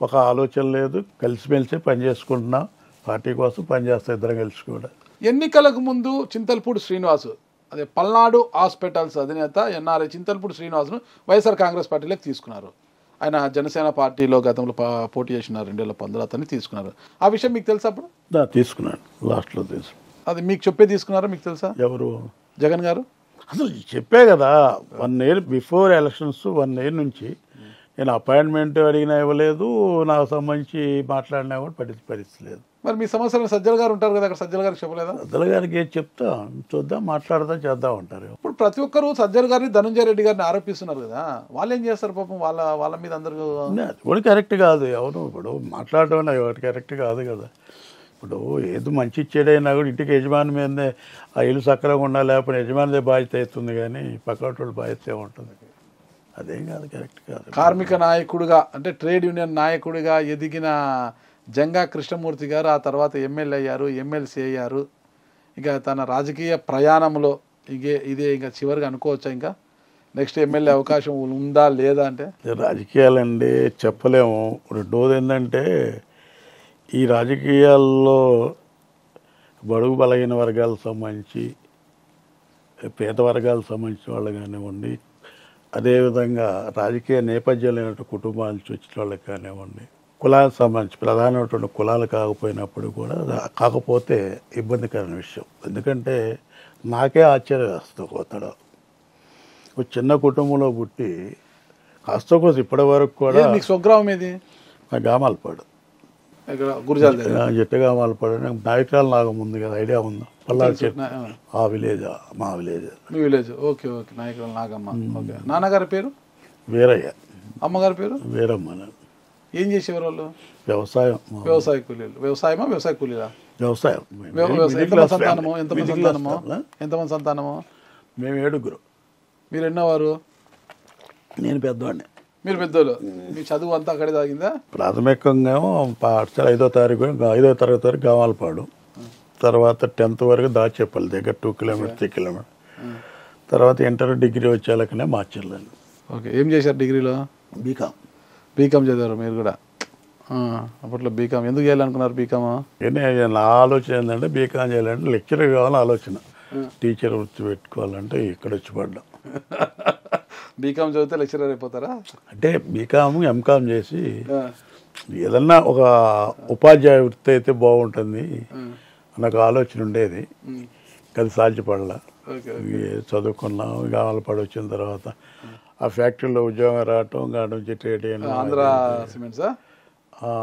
ఒక ఆలోచన లేదు. కలిసిమెలిసి పనిచేసుకుంటున్నా, పార్టీ కోసం పనిచేస్తా, ఇద్దరం కలిసి కూడా. ఎన్నికలకు ముందు చింతల్పూడి శ్రీనివాసు, అదే పల్నాడు హాస్పిటల్స్ అధినేత ఎన్ఆర్ఐ చింతల్పూడి శ్రీనివాసును వైఎస్ఆర్ కాంగ్రెస్ పార్టీలోకి తీసుకున్నారు. ఆయన జనసేన పార్టీలో గతంలో పోటీ చేసినారు, 2019 అతన్ని తీసుకున్నారు. ఆ విషయం మీకు తెలుసా? అప్పుడు తీసుకున్నాను, లాస్ట్లో తీసుకు. అది మీకు చెప్పే తీసుకున్నారా? మీకు తెలుసా? ఎవరు? జగన్ గారు. అసలు చెప్పే కదా, 1 year బిఫోర్ ఎలక్షన్స్ 1 year నుంచి నేను అపాయింట్మెంట్ అడిగినా ఇవ్వలేదు, నాకు సంబంధించి మాట్లాడినా కూడా పరిస్థితి లేదు. మరి మీ సమస్యలు సజ్జల గారు ఉంటారు కదా, అక్కడ సజ్జల గారికి చెప్పలేదా? సజ్జల గారికి ఏం చెప్తా, చూద్దాం, మాట్లాడదాం, చేద్దాం అంటారు. ఇప్పుడు ప్రతి ఒక్కరు సజ్జల గారిని, ధనంజయ రెడ్డి గారిని ఆరోపిస్తున్నారు కదా, వాళ్ళు ఏం చేస్తారు పాపం? వాళ్ళ మీద అందరూ అది కూడా కరెక్ట్ కాదు. ఎవరు ఇప్పుడు మాట్లాడడం ఎవరు కరెక్ట్ కాదు కదా. ఇప్పుడు ఏదో మంచి ఇచ్చేదైనా కూడా ఇంటికి యజమాని మీదనే ఆ ఇల్లు సక్రంగా ఉండాలి, లేకపోతే యజమానిదే బాధ్యత అవుతుంది, కానీ పక్కన బాధ్యత ఉంటుంది. అదేం కాదు, కరెక్ట్ కాదు. కార్మిక నాయకుడిగా, అంటే ట్రేడ్ యూనియన్ నాయకుడిగా ఎదిగిన జంగా కృష్ణమూర్తి గారు ఆ తర్వాత ఎమ్మెల్యే అయ్యారు, ఎమ్మెల్సీ అయ్యారు. ఇక తన రాజకీయ ప్రయాణంలో ఇదే ఇంకా చివరిగా అనుకోవచ్చా? ఇంకా నెక్స్ట్ ఎమ్మెల్యే అవకాశం ఉందా లేదా? అంటే రాజకీయాలండి చెప్పలేము. రెండోది ఏంటంటే, ఈ రాజకీయాల్లో బడుగు బలహీన వర్గాలకు సంబంధించి, పేద వర్గాలకు సంబంధించిన వాళ్ళు కానివ్వండి, అదేవిధంగా రాజకీయ నేపథ్యం లేనటువంటి కుటుంబాల నుంచి వచ్చిన వాళ్ళకి కానివ్వండి, కులాలకు సంబంధించి ప్రధానమైనటువంటి కులాలు కాకపోతే ఇబ్బందికరమైన విషయం. ఎందుకంటే నాకే ఆశ్చర్యం వేస్తుంది. కొత్తలో ఒక చిన్న కుటుంబంలో పుట్టి కాస్త కోసం ఇప్పటి వరకు కూడా. మీకు స్వగ్రామం ఏది? నా గామాలపాడు, గురజాల గామాలపాడు. నాకు నాయకురాలు నాకు ముందు కదా, ఐడియా ఉందా? పల్లాడు చెట్టు, ఆ విలేజ్, మా విలేజ్. మీ విలేజ్? Okay okay. నాయకురాలు నాగమ్మ. ఓకే. నాన్నగారి పేరు? వీరయ్య. అమ్మగారి పేరు? వీరమ్మ. ఏం చేసేవారు వాళ్ళు? వ్యవసాయం. వ్యవసాయ కూలీలు. వ్యవసాయమా వ్యవసాయ కూలీలా? వ్యవసాయం. ఎంతమంది సంతానము? మేము 7. మీరు ఎన్నోవారు? నేను పెద్దవాడిని. మీరు పెద్దోళ్ళు. మీ చదువు అంతా అక్కడే తాగిందా? ప్రాథమికంగా పాఠశాల 5వ తరగతి వరకు గామాలపాడు, తర్వాత 10th వరకు దాచేపల్లి దగ్గర 2 kilometers 3 kilometers. తర్వాత ఇంటర్ డిగ్రీ వచ్చేలాకనే మార్చాను. ఓకే. ఏం చేశారు డిగ్రీలో? బీకామ్ చదివారు మీరు కూడా? అప్పట్లో బీకామ్ ఎందుకు చేయాలనుకున్నారు? బీకామ్ నా ఆలోచన ఏంటంటే, బీకామ్ చేయాలంటే లెక్చరర్ కావాలని ఆలోచన. టీచర్ వృత్తి పెట్టుకోవాలంటే ఇక్కడ వచ్చి పడ్డా. బీకామ్ చదివితే లెక్చరర్ అయిపోతారా? అంటే బీకామ్ ఎంకామ్ చేసి ఏదన్నా ఒక ఉపాధ్యాయ వృత్తి అయితే బాగుంటుంది నాకు ఆలోచన ఉండేది. అది సాధ్యపడలా. చదువుకున్నాం, గామాలపాడు వచ్చిన తర్వాత ఆ ఫ్యాక్టరీలో ఉద్యోగం రావటం, గాడి నుంచి ట్రేడ్ ఆంధ్ర సిమెంట్సా?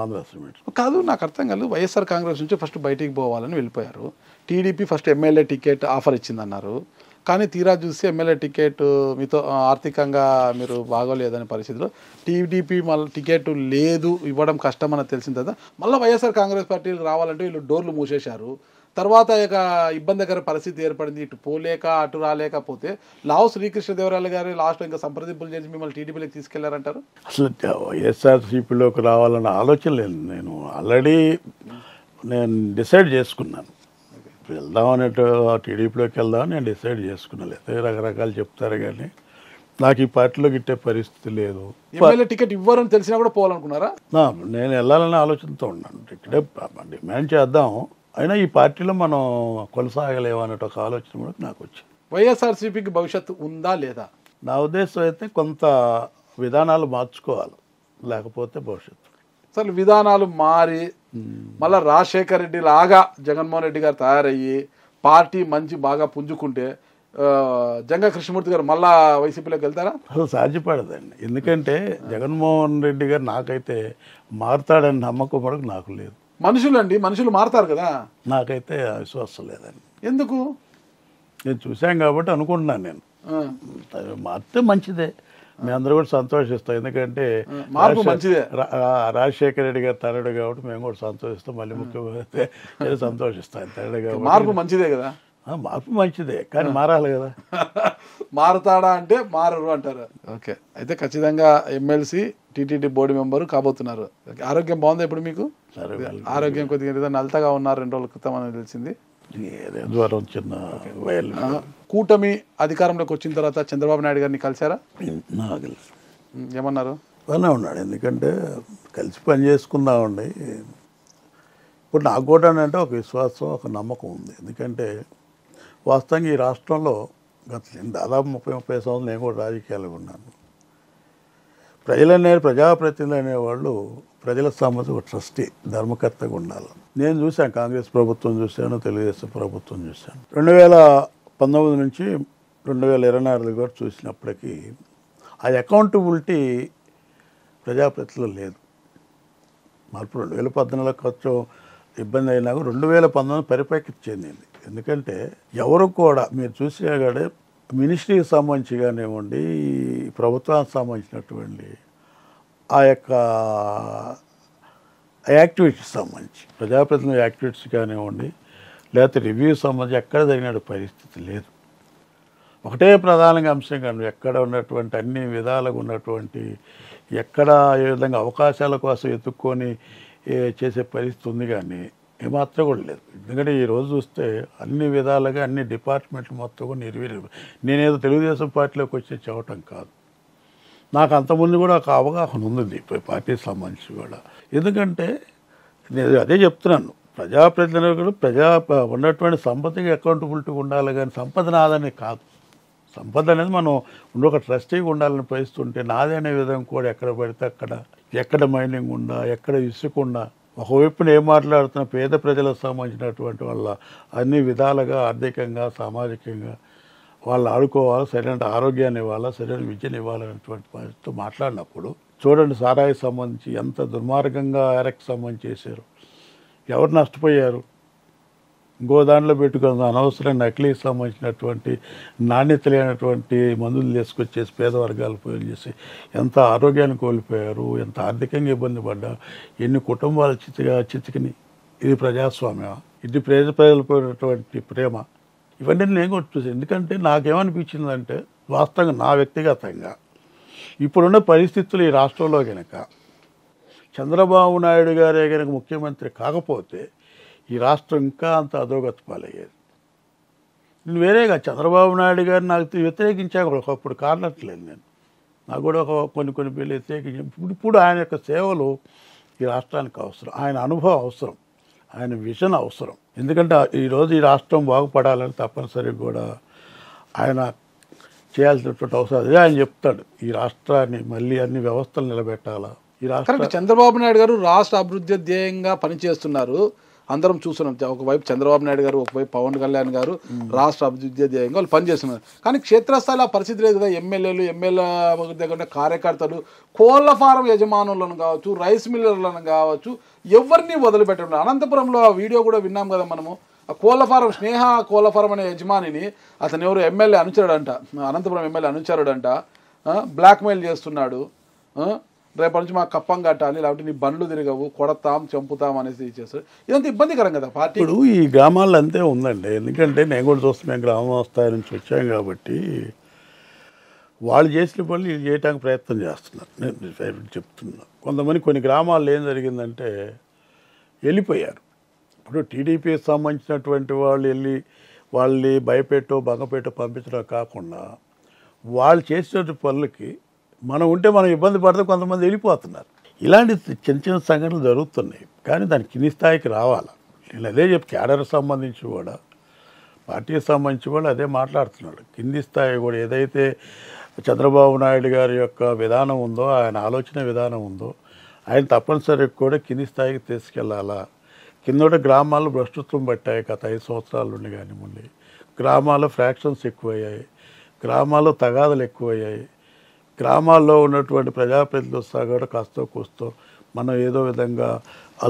ఆంధ్ర సిమెంట్ కాదు, నాకు అర్థం కాదు. వైఎస్ఆర్ కాంగ్రెస్ నుంచి ఫస్ట్ బయటికి పోవాలని వెళ్ళిపోయారు. TDP first MLA ticket offer ఇచ్చిందన్నారు. కానీ తీరా చూసి ఎమ్మెల్యే టికెట్ మీతో ఆర్థికంగా మీరు బాగోలేదనే పరిస్థితిలో టీడీపీ మళ్ళీ టికెట్ లేదు, ఇవ్వడం కష్టం అని తెలిసిన తర్వాత మళ్ళీ వైఎస్ఆర్ కాంగ్రెస్ పార్టీకి రావాలంటే వీళ్ళు డోర్లు మూసేశారు. తర్వాత ఇక ఇబ్బందికర పరిస్థితి ఏర్పడింది. ఇటు పోలేక అటు రాలేకపోతే లావు శ్రీకృష్ణదేవరాయలు గారు లాస్ట్లో ఇంకా సంప్రదింపులు చేసి మిమ్మల్ని టీడీపీలోకి తీసుకెళ్లారంటారు. అసలు వైఎస్ఆర్సీపీలోకి రావాలన్న ఆలోచన లేదు. నేను ఆల్రెడీ డిసైడ్ చేసుకున్నాను, వెళ్దామన్నట్టు టీడీపీలోకి వెళ్దామని నేను డిసైడ్ చేసుకున్నాను. లేదా రకరకాలు చెప్తారు, కానీ నాకు ఈ పార్టీలో గిట్టే పరిస్థితి లేదు. ఎమ్మెల్యే టికెట్ ఇవ్వరని తెలిసినా కూడా పోవాలనుకున్నారా? నేను వెళ్ళాలనే ఆలోచనతో ఉన్నాను. ఇక్కడే డిమాండ్ చేద్దాం, అయినా ఈ పార్టీలో మనం కొనసాగలేము అన్నట్టు ఒక ఆలోచన కూడా నాకు వచ్చింది. వైఎస్ఆర్సీపీకి భవిష్యత్తు ఉందా లేదా? నా ఉద్దేశం అయితే కొంత విధానాలు మార్చుకోవాలి, లేకపోతే భవిష్యత్తు. అసలు విధానాలు మారి మళ్ళీ రాజశేఖర రెడ్డి లాగా జగన్మోహన్ రెడ్డి గారు తయారయ్యి పార్టీ మంచి బాగా పుంజుకుంటే జంగా కృష్ణమూర్తి గారు మళ్ళా వైసీపీలోకి వెళ్తారా? అసలు సాధ్యపడదండి. ఎందుకంటే జగన్మోహన్ రెడ్డి గారు నాకైతే మారుతాడని నమ్మకం వరకు నాకు లేదు. మనుషులు మారుతారు కదా, నాకైతే విశ్వాసం లేదండి. ఎందుకు? నేను చూశాను కాబట్టి అనుకుంటున్నాను. నేను మారితే మంచిదే, మేము అందరూ కూడా సంతోషిస్తాం. ఎందుకంటే మార్పు మంచిదే. రాజశేఖర రెడ్డి గారు తరడు కాబట్టి మేము కూడా సంతోషిస్తాం. మళ్ళీ ముఖ్యమంత్రి సంతోషిస్తాం. తరడు కాబట్టి మార్పు మంచిదే కదా. మార్పు మంచిదే, కానీ మారాలి కదా. మారుతాడా అంటే మారరు అంటారు. ఓకే, అయితే ఖచ్చితంగా ఎమ్మెల్సీ టీటీడీ బోర్డు మెంబరు కాబోతున్నారు. ఆరోగ్యం బాగుందా ఇప్పుడు మీకు? ఆరోగ్యం కొద్దిగా నలతగా ఉన్నారు 2 రోజుల క్రితం అని తెలిసింది. జ్వరం చిన్న కూటమి అధికారంలోకి వచ్చిన తర్వాత చంద్రబాబు నాయుడు గారిని కలిశారా? ఏమన్నారు? బాగానే ఉన్నాడు, ఎందుకంటే కలిసి పని చేసుకుందామండి. ఇప్పుడు నాకు కూడా అంటే ఒక విశ్వాసం, ఒక నమ్మకం ఉంది. ఎందుకంటే వాస్తవంగా ఈ రాష్ట్రంలో గత దాదాపు 30 సంవత్సరాలు నేను కూడా రాజకీయాల్లో ఉన్నాను. ప్రజాప్రతినిధులు అనేవాళ్ళు ప్రజల సమస్య ఒక ట్రస్టీ, ధర్మకర్తగా ఉండాలి. నేను చూశాను, కాంగ్రెస్ ప్రభుత్వం చూశాను, తెలుగుదేశం ప్రభుత్వం చూశాను. 2019 నుంచి 2024 కూడా చూసినప్పటికీ ఆ అకౌంటబిలిటీ ప్రజాప్రతినిధులు లేదు. మార్పు 2014 కొంచెం ఇబ్బంది అయినా 2019 పరిపక్వత చెందింది. ఎందుకంటే ఎవరు కూడా మీరు చూసినా కానీ మినిస్ట్రీకి సంబంధించి కానివ్వండి, ప్రభుత్వానికి సంబంధించినటువంటి ఆ యొక్క యాక్టివిటీస్ సంబంధించి, ప్రజాప్రతినిధుల యాక్టివిటీస్ కానివ్వండి, లేకపోతే రివ్యూ సంబంధించి ఎక్కడ జరిగిన పరిస్థితి లేదు. ఒకటే ప్రధానంగా అంశం కానీ ఎక్కడ ఉన్నటువంటి అన్ని విధాలుగా ఉన్నటువంటి ఎక్కడ ఏ విధంగా అవకాశాల కోసం ఎత్తుక్కొని చేసే పరిస్థితి ఉంది, కానీ ఏమాత్రం కూడా లేదు. ఎందుకంటే ఈరోజు చూస్తే అన్ని విధాలుగా అన్ని డిపార్ట్మెంట్లు మొత్తం కూడా నిర్వీర్యం. నేనేదో తెలుగుదేశం పార్టీలోకి వచ్చి చెప్పటం కాదు, నాకు అంతకుముందు కూడా ఒక అవగాహన ఉంది పార్టీకి సంబంధించి కూడా. ఎందుకంటే నేను అదే చెప్తున్నాను, ప్రజాప్రతినిధులు ఉన్నటువంటి సంపదకి అకౌంటబిలిటీ ఉండాలి, కానీ సంపద నాదని కాదు. సంపద అనేది మనం ఒక ట్రస్టీగా ఉండాలని పరిస్థితుంటే నాదే అనే విధంగా కూడా ఎక్కడ పడితే అక్కడ, ఎక్కడ మైనింగ్ ఉండా, ఎక్కడ ఇసుకుండా, ఒకవైపున ఏం మాట్లాడుతున్న పేద ప్రజలకు సంబంధించినటువంటి వాళ్ళ అన్ని విధాలుగా ఆర్థికంగా సామాజికంగా వాళ్ళు ఆడుకోవాలి, సరైన ఆరోగ్యాన్ని ఇవ్వాలా, సరైన విద్యను ఇవ్వాలనేటువంటి పరిస్థితితో మాట్లాడినప్పుడు చూడండి, సారాయికి సంబంధించి ఎంత దుర్మార్గంగా ఎరక్కి సంబంధించి చేశారు. ఎవరు నష్టపోయారు? ఇంకో దాంట్లో పెట్టుకున్న అనవసరం నకిలీకి సంబంధించినటువంటి నాణ్యత లేనటువంటి మందులు తీసుకొచ్చేసి పేద వర్గాలు పోయి చేసి ఎంత ఆరోగ్యాన్ని కోల్పోయారు, ఎంత ఆర్థికంగా ఇబ్బంది పడ్డా, ఎన్ని కుటుంబాలు చితికిని. ఇది ప్రజాస్వామ్యం, ఇది ప్రజలు పోయినటువంటి ప్రేమ. ఇవన్నీ నేను కూడా చూసాను. ఎందుకంటే నాకేమనిపించిందంటే వాస్తవంగా నా వ్యక్తిగతంగా ఇప్పుడున్న పరిస్థితులు ఈ రాష్ట్రంలో కనుక చంద్రబాబు నాయుడు గారే కనుక ముఖ్యమంత్రి కాకపోతే ఈ రాష్ట్రం ఇంకా అంత అధోగతి పాలయ్యేది. నేను వేరేగా చంద్రబాబు నాయుడు గారిని నాకు వ్యతిరేకించాక ఒకప్పుడు కారణట్లేదు, నేను నాకు కూడా కొన్ని బిల్లు వ్యతిరేకించాను. ఇప్పుడు ఆయన యొక్క సేవలు ఈ రాష్ట్రానికి అవసరం, ఆయన అనుభవం అవసరం, ఆయన విజన్ అవసరం. ఎందుకంటే ఈరోజు ఈ రాష్ట్రం బాగుపడాలని తప్పనిసరిగా కూడా ఆయన చేయాల్సినటువంటి అవసరం. అదే ఆయన చెప్తాడు, ఈ రాష్ట్రాన్ని మళ్ళీ అన్ని వ్యవస్థలు నిలబెట్టాలా. ఈ రాష్ట్రం చంద్రబాబు నాయుడు గారు రాష్ట్ర అభివృద్ధి ధ్యేయంగా పనిచేస్తున్నారు, అందరం చూస్తున్నాం. ఒకవైపు చంద్రబాబు నాయుడు గారు, ఒకవైపు పవన్ కళ్యాణ్ గారు రాష్ట్ర అభివృద్ధి ధ్యేయంగా వాళ్ళు పనిచేస్తున్నారు. కానీ క్షేత్రస్థాయిలో ఆ పరిస్థితి లేదు కదా. ఎమ్మెల్యే దగ్గర కార్యకర్తలు, కోళ్ల ఫారం యజమానులను కావచ్చు, రైస్ మిల్లర్లను కావచ్చు, ఎవరిని వదిలిపెట్టడం. అనంతపురంలో ఆ వీడియో కూడా విన్నాం కదా మనము. ఆ కోళ్ల ఫారం, స్నేహ కోళ్ల ఫారం అనే యజమానిని అతను ఎవరు ఎమ్మెల్యే అనుచరుడంట, అనంతపురం ఎమ్మెల్యే అనుచరుడంట, బ్లాక్మెయిల్ చేస్తున్నాడు. రేపటి నుంచి మాకు కప్పం కట్టాలి, లేకపోతే నీ బండ్లు తిరగవు, కొడతాం, చంపుతాం అనేసి చేస్తారు. ఇదంతా ఇబ్బందికరం కదా పార్టీ. ఇప్పుడు ఈ గ్రామాల్లో అంతే ఉందండి. ఎందుకంటే నేను కూడా చూస్తున్నాను, గ్రామ స్థాయి నుంచి వచ్చాం కాబట్టి వాళ్ళు చేసిన పనులు వీళ్ళు చేయడానికి ప్రయత్నం చేస్తున్నారు. నేను చెప్తున్నా, కొంతమంది కొన్ని గ్రామాల్లో ఏం జరిగిందంటే వెళ్ళిపోయారు. ఇప్పుడు టీడీపీకి సంబంధించినటువంటి వాళ్ళు వెళ్ళి వాళ్ళని భయపెట్టో భంగపెట్టో పంపించడం కాకుండా వాళ్ళు చేసిన పనులకి మనం ఉంటే మనం ఇబ్బంది పడితే కొంతమంది వెళ్ళిపోతున్నారు. ఇలాంటి చిన్న సంఘటనలు జరుగుతున్నాయి, కానీ దాని కింది స్థాయికి రావాలి. నేను అదే క్యాడర్కి సంబంధించి కూడా, పార్టీకి సంబంధించి కూడా అదే మాట్లాడుతున్నాడు. కింది స్థాయి కూడా ఏదైతే చంద్రబాబు నాయుడు గారి యొక్క విధానం ఉందో, ఆయన ఆలోచన విధానం ఉందో, ఆయన తప్పనిసరిగా కూడా కింది స్థాయికి తీసుకెళ్లాలా. కిందట గ్రామాల్లో భ్రష్టత్వం పట్టాయి గత 5 సంవత్సరాల నుండి కానివ్వండి. గ్రామాల్లో ఫ్రాక్షన్స్ ఎక్కువయ్యాయి, గ్రామాల్లో తగాదలు ఎక్కువయ్యాయి, గ్రామాల్లో ఉన్నటువంటి ప్రజాప్రతినిధులు కూడా కాస్తో కూస్తో మనం ఏదో విధంగా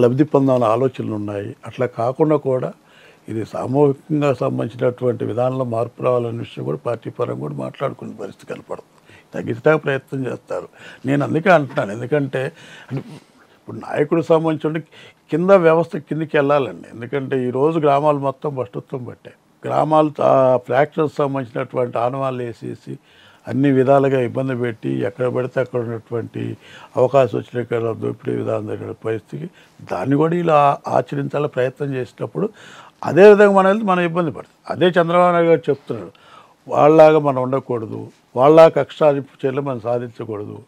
లబ్ధి పొందాలని ఆలోచనలు ఉన్నాయి. అట్లా కాకుండా కూడా ఇది సామూహికంగా సంబంధించినటువంటి విధానంలో మార్పు రావాలనే విషయం కూడా పార్టీ పరంగా కూడా మాట్లాడుకునే పరిస్థితి కనపడుతుంది. తగ్గించడానికి ప్రయత్నం చేస్తారు. నేను అందుకే అంటున్నాను, ఎందుకంటే ఇప్పుడు నాయకుడికి సంబంధించి కింద వ్యవస్థ కిందికి వెళ్ళాలండి. ఎందుకంటే ఈరోజు గ్రామాలు మొత్తం భ్రష్టత్వం పట్టాయి. గ్రామాలు ఫ్రాక్షన్స్ సంబంధించినటువంటి ఆనవాళ్ళు వేసేసి అన్ని విధాలుగా ఇబ్బంది పెట్టి ఎక్కడ పడితే అక్కడ ఉన్నటువంటి అవకాశం వచ్చిన దోపిడీ విధానం జరిగిన పరిస్థితికి దాన్ని కూడా ఇలా ఆచరించాలని ప్రయత్నం చేసినప్పుడు అదేవిధంగా మనం ఇబ్బంది పడుతుంది. అదే చంద్రబాబు నాయుడు గారు చెప్తున్నాడు, వాళ్ళలాగా మనం ఉండకూడదు, వాళ్ళ కష్టాధింపు చర్యలు మనం సాధించకూడదు,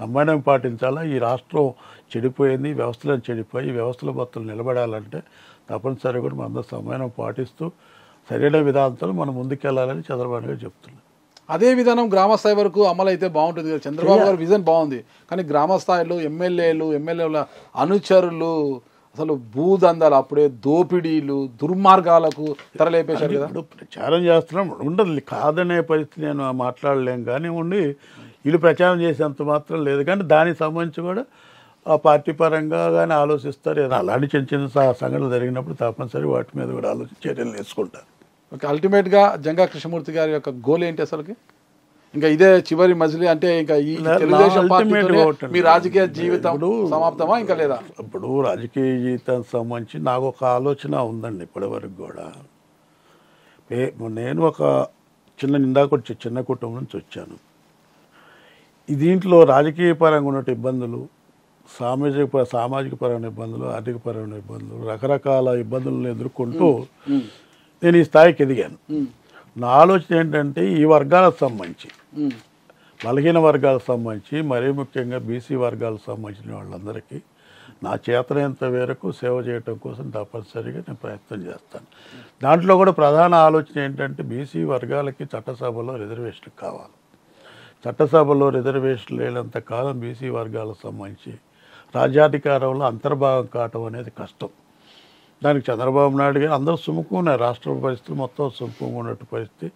సమన్వయం పాటించాలా. ఈ రాష్ట్రం చెడిపోయింది, వ్యవస్థలను చెడిపోయి ఈ వ్యవస్థల మొత్తం నిలబడాలంటే తప్పనిసరిగా కూడా మనందరం సమన్వయం పాటిస్తూ సరైన విధానంతో మనం ముందుకెళ్లాలని చంద్రబాబు గారు చెప్తున్నారు. అదే విధానం గ్రామ స్థాయి వరకు అమలు అయితే బాగుంటుంది కదా. చంద్రబాబు గారి విజన్ బాగుంది, కానీ గ్రామ స్థాయిలో ఎమ్మెల్యేల అనుచరులు అసలు భూదందాలు, అప్పుడే దోపిడీలు, దుర్మార్గాలకు తెరలేపేశారు కదా. ఇప్పుడు ప్రచారం చేస్తున్నాం ఉండదు, కాదనే పరిస్థితి నేను మాట్లాడలేం కానీ ఉండి వీళ్ళు ప్రచారం చేసేంత మాత్రం లేదు. కానీ దానికి సంబంధించి కూడా ఆ పార్టీ పరంగా కానీ ఆలోచిస్తారు. ఏదో అలాంటి చిన్న చిన్న సంఘటనలు జరిగినప్పుడు తప్పనిసరి వాటి మీద కూడా ఆలోచించి చర్యలు తీసుకుంటారు. ఓకే, అల్టిమేట్గా జంగా కృష్ణమూర్తి గారి యొక్క గోల్ ఏంటి అసలుకి? ఇంకా ఇదే చివరి మజిలీ అంటే ఇంకా ఈ తెలుగుదేశం పార్టీతోనే మీ రాజకీయ జీవితం సమాప్తమా ఇంకా లేదా? ఇప్పుడు రాజకీయ జీవితానికి సంబంధించి నాకు ఒక ఆలోచన ఉందండి. ఇప్పటి వరకు కూడా నేను ఒక చిన్న కుటుంబం నుంచి వచ్చాను. దీంట్లో రాజకీయ పరంగా ఉన్న ఇబ్బందులు, సామాజిక పరమైన ఇబ్బందులు, ఆర్థిక పరమైన ఇబ్బందులు, రకరకాల ఇబ్బందులను ఎదుర్కొంటూ నేను ఈ స్థాయికి ఎదిగాను. నా ఆలోచన ఏంటంటే ఈ వర్గాలకు సంబంధించి, బలహీన వర్గాలకు సంబంధించి, మరీ ముఖ్యంగా బీసీ వర్గాలకు సంబంధించిన వాళ్ళందరికీ నా చేతనైనంత మేరకు సేవ చేయడం కోసం తప్పనిసరిగా నేను ప్రయత్నం చేస్తాను. దాంట్లో కూడా ప్రధాన ఆలోచన ఏంటంటే బీసీ వర్గాలకి చట్టసభలో రిజర్వేషన్ కావాలి. చట్టసభలో రిజర్వేషన్ లేనంత కాలం బీసీ వర్గాలకు సంబంధించి రాజ్యాధికారంలో అంతర్భాగం కావటం అనేది కష్టం. దానికి చంద్రబాబు నాయుడు గారు అందరూ సుముఖున్నారు, రాష్ట్ర పరిస్థితులు మొత్తం సుముఖంగా ఉన్నట్టు పరిస్థితి.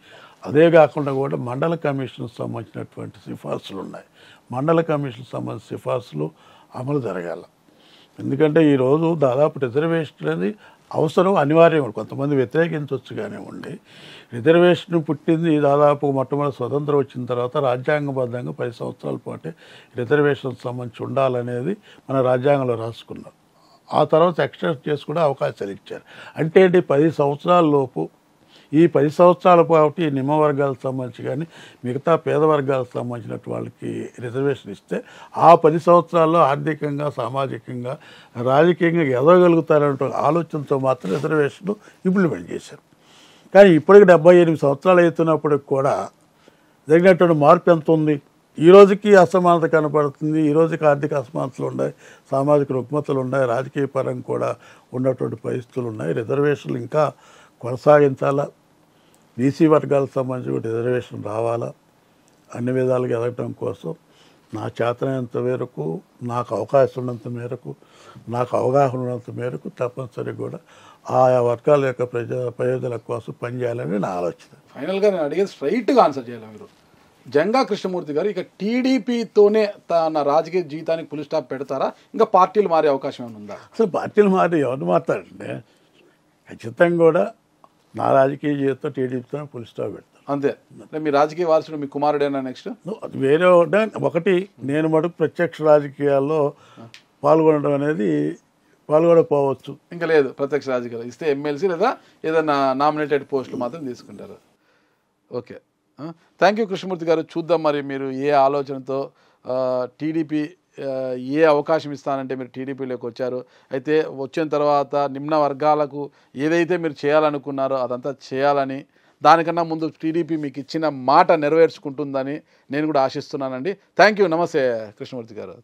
అదే కాకుండా కూడా మండల కమిషన్కి సంబంధించినటువంటి సిఫార్సులు ఉన్నాయి. మండల కమిషన్ సంబంధించిన సిఫార్సులు అమలు జరగాల. ఎందుకంటే ఈరోజు దాదాపు రిజర్వేషన్ అనేది అవసరం, అనివార్యం. కొంతమంది వ్యతిరేకించవచ్చు కానివ్వండి. రిజర్వేషన్ పుట్టింది దాదాపు మొట్టమొదటి స్వతంత్రం వచ్చిన తర్వాత రాజ్యాంగబద్ధంగా 10 సంవత్సరాల పాటే రిజర్వేషన్ సంబంధించి ఉండాలనేది మన రాజ్యాంగంలో రాసుకున్నాం. ఆ తర్వాత ఎక్స్టెండ్ చేసి కూడా అవకాశాలు ఇచ్చారు. అంటే 10 సంవత్సరాల లోపు, ఈ 10 సంవత్సరాల పాటు ఈ నిమ్మ వర్గాలకు సంబంధించి కానీ మిగతా పేద వర్గాలకు సంబంధించిన వాళ్ళకి రిజర్వేషన్ ఇస్తే ఆ 10 సంవత్సరాల్లో ఆర్థికంగా, సామాజికంగా, రాజకీయంగా ఎదగలుగుతారనే ఆలోచనతో మాత్రం రిజర్వేషన్ ఇంప్లిమెంట్ చేశారు. కానీ ఇప్పటికి 78 సంవత్సరాలు అవుతున్నప్పటికి కూడా జరిగినటువంటి మార్పు ఎంత ఉంది? ఈ రోజుకి అసమానత కనపడుతుంది. ఈ రోజుకి ఆర్థిక అసమానతలు ఉన్నాయి, సామాజిక రుగ్మతలు ఉన్నాయి, రాజకీయ పరంగా కూడా ఉన్నటువంటి పరిస్థితులు ఉన్నాయి. రిజర్వేషన్లు ఇంకా కొనసాగించాలా, బీసీ వర్గాలకు సంబంధించి కూడా రిజర్వేషన్ రావాలా, అన్ని విధాలుగా ఎదగటం కోసం నా చేతనైనంత మేరకు, నాకు అవకాశం ఉన్నంత మేరకు, నాకు అవగాహన ఉన్నంత మేరకు తప్పనిసరిగా కూడా ఆయా వర్గాల యొక్క ప్రయోజనాల కోసం పనిచేయాలని నా ఆలోచన. ఫైనల్గా నేను అడిగేది స్ట్రైట్గా ఆన్సర్ చేయాలి మీరు. జంగా కృష్ణమూర్తి గారు ఇక టీడీపీతోనే తన రాజకీయ జీవితానికి ఫుల్ స్టాప్ పెడతారా? ఇంకా పార్టీలు మారే అవకాశం ఏమైనా ఉందా? అసలు పార్టీలు మారి ఎవరు మాట్లాడండి, ఖచ్చితంగా కూడా నా రాజకీయ జీవితంతో టీడీపీతో ఫుల్ స్టాప్ పెడతాను. అంతే. మీ రాజకీయ వారసుడు మీ కుమారుడేనా నెక్స్ట్? అది వేరే ఒకటి. నేను మటుకు ప్రత్యక్ష రాజకీయాల్లో పాల్గొనడం అనేది పాల్గొనకపోవచ్చు. ఇంకా లేదు ప్రత్యక్ష రాజకీయాలు ఇస్తే ఎమ్మెల్సీ లేదా ఏదైనా నామినేటెడ్ పోస్టులు మాత్రం తీసుకుంటారు. ఓకే, థ్యాంక్ యూ కృష్ణమూర్తి గారు. చూద్దాం మరి మీరు ఏ ఆలోచనతో టీడీపీ ఏ అవకాశం ఇస్తానంటే మీరు టీడీపీలోకి వచ్చారు. అయితే వచ్చిన తర్వాత నిమ్న వర్గాలకు ఏదైతే మీరు చేయాలనుకున్నారో అదంతా చేయాలని, దానికన్నా ముందు టీడీపీ మీకు ఇచ్చిన మాట నెరవేర్చుకుంటుందని నేను కూడా ఆశిస్తున్నానండి. Thank you. నమస్తే కృష్ణమూర్తి గారు.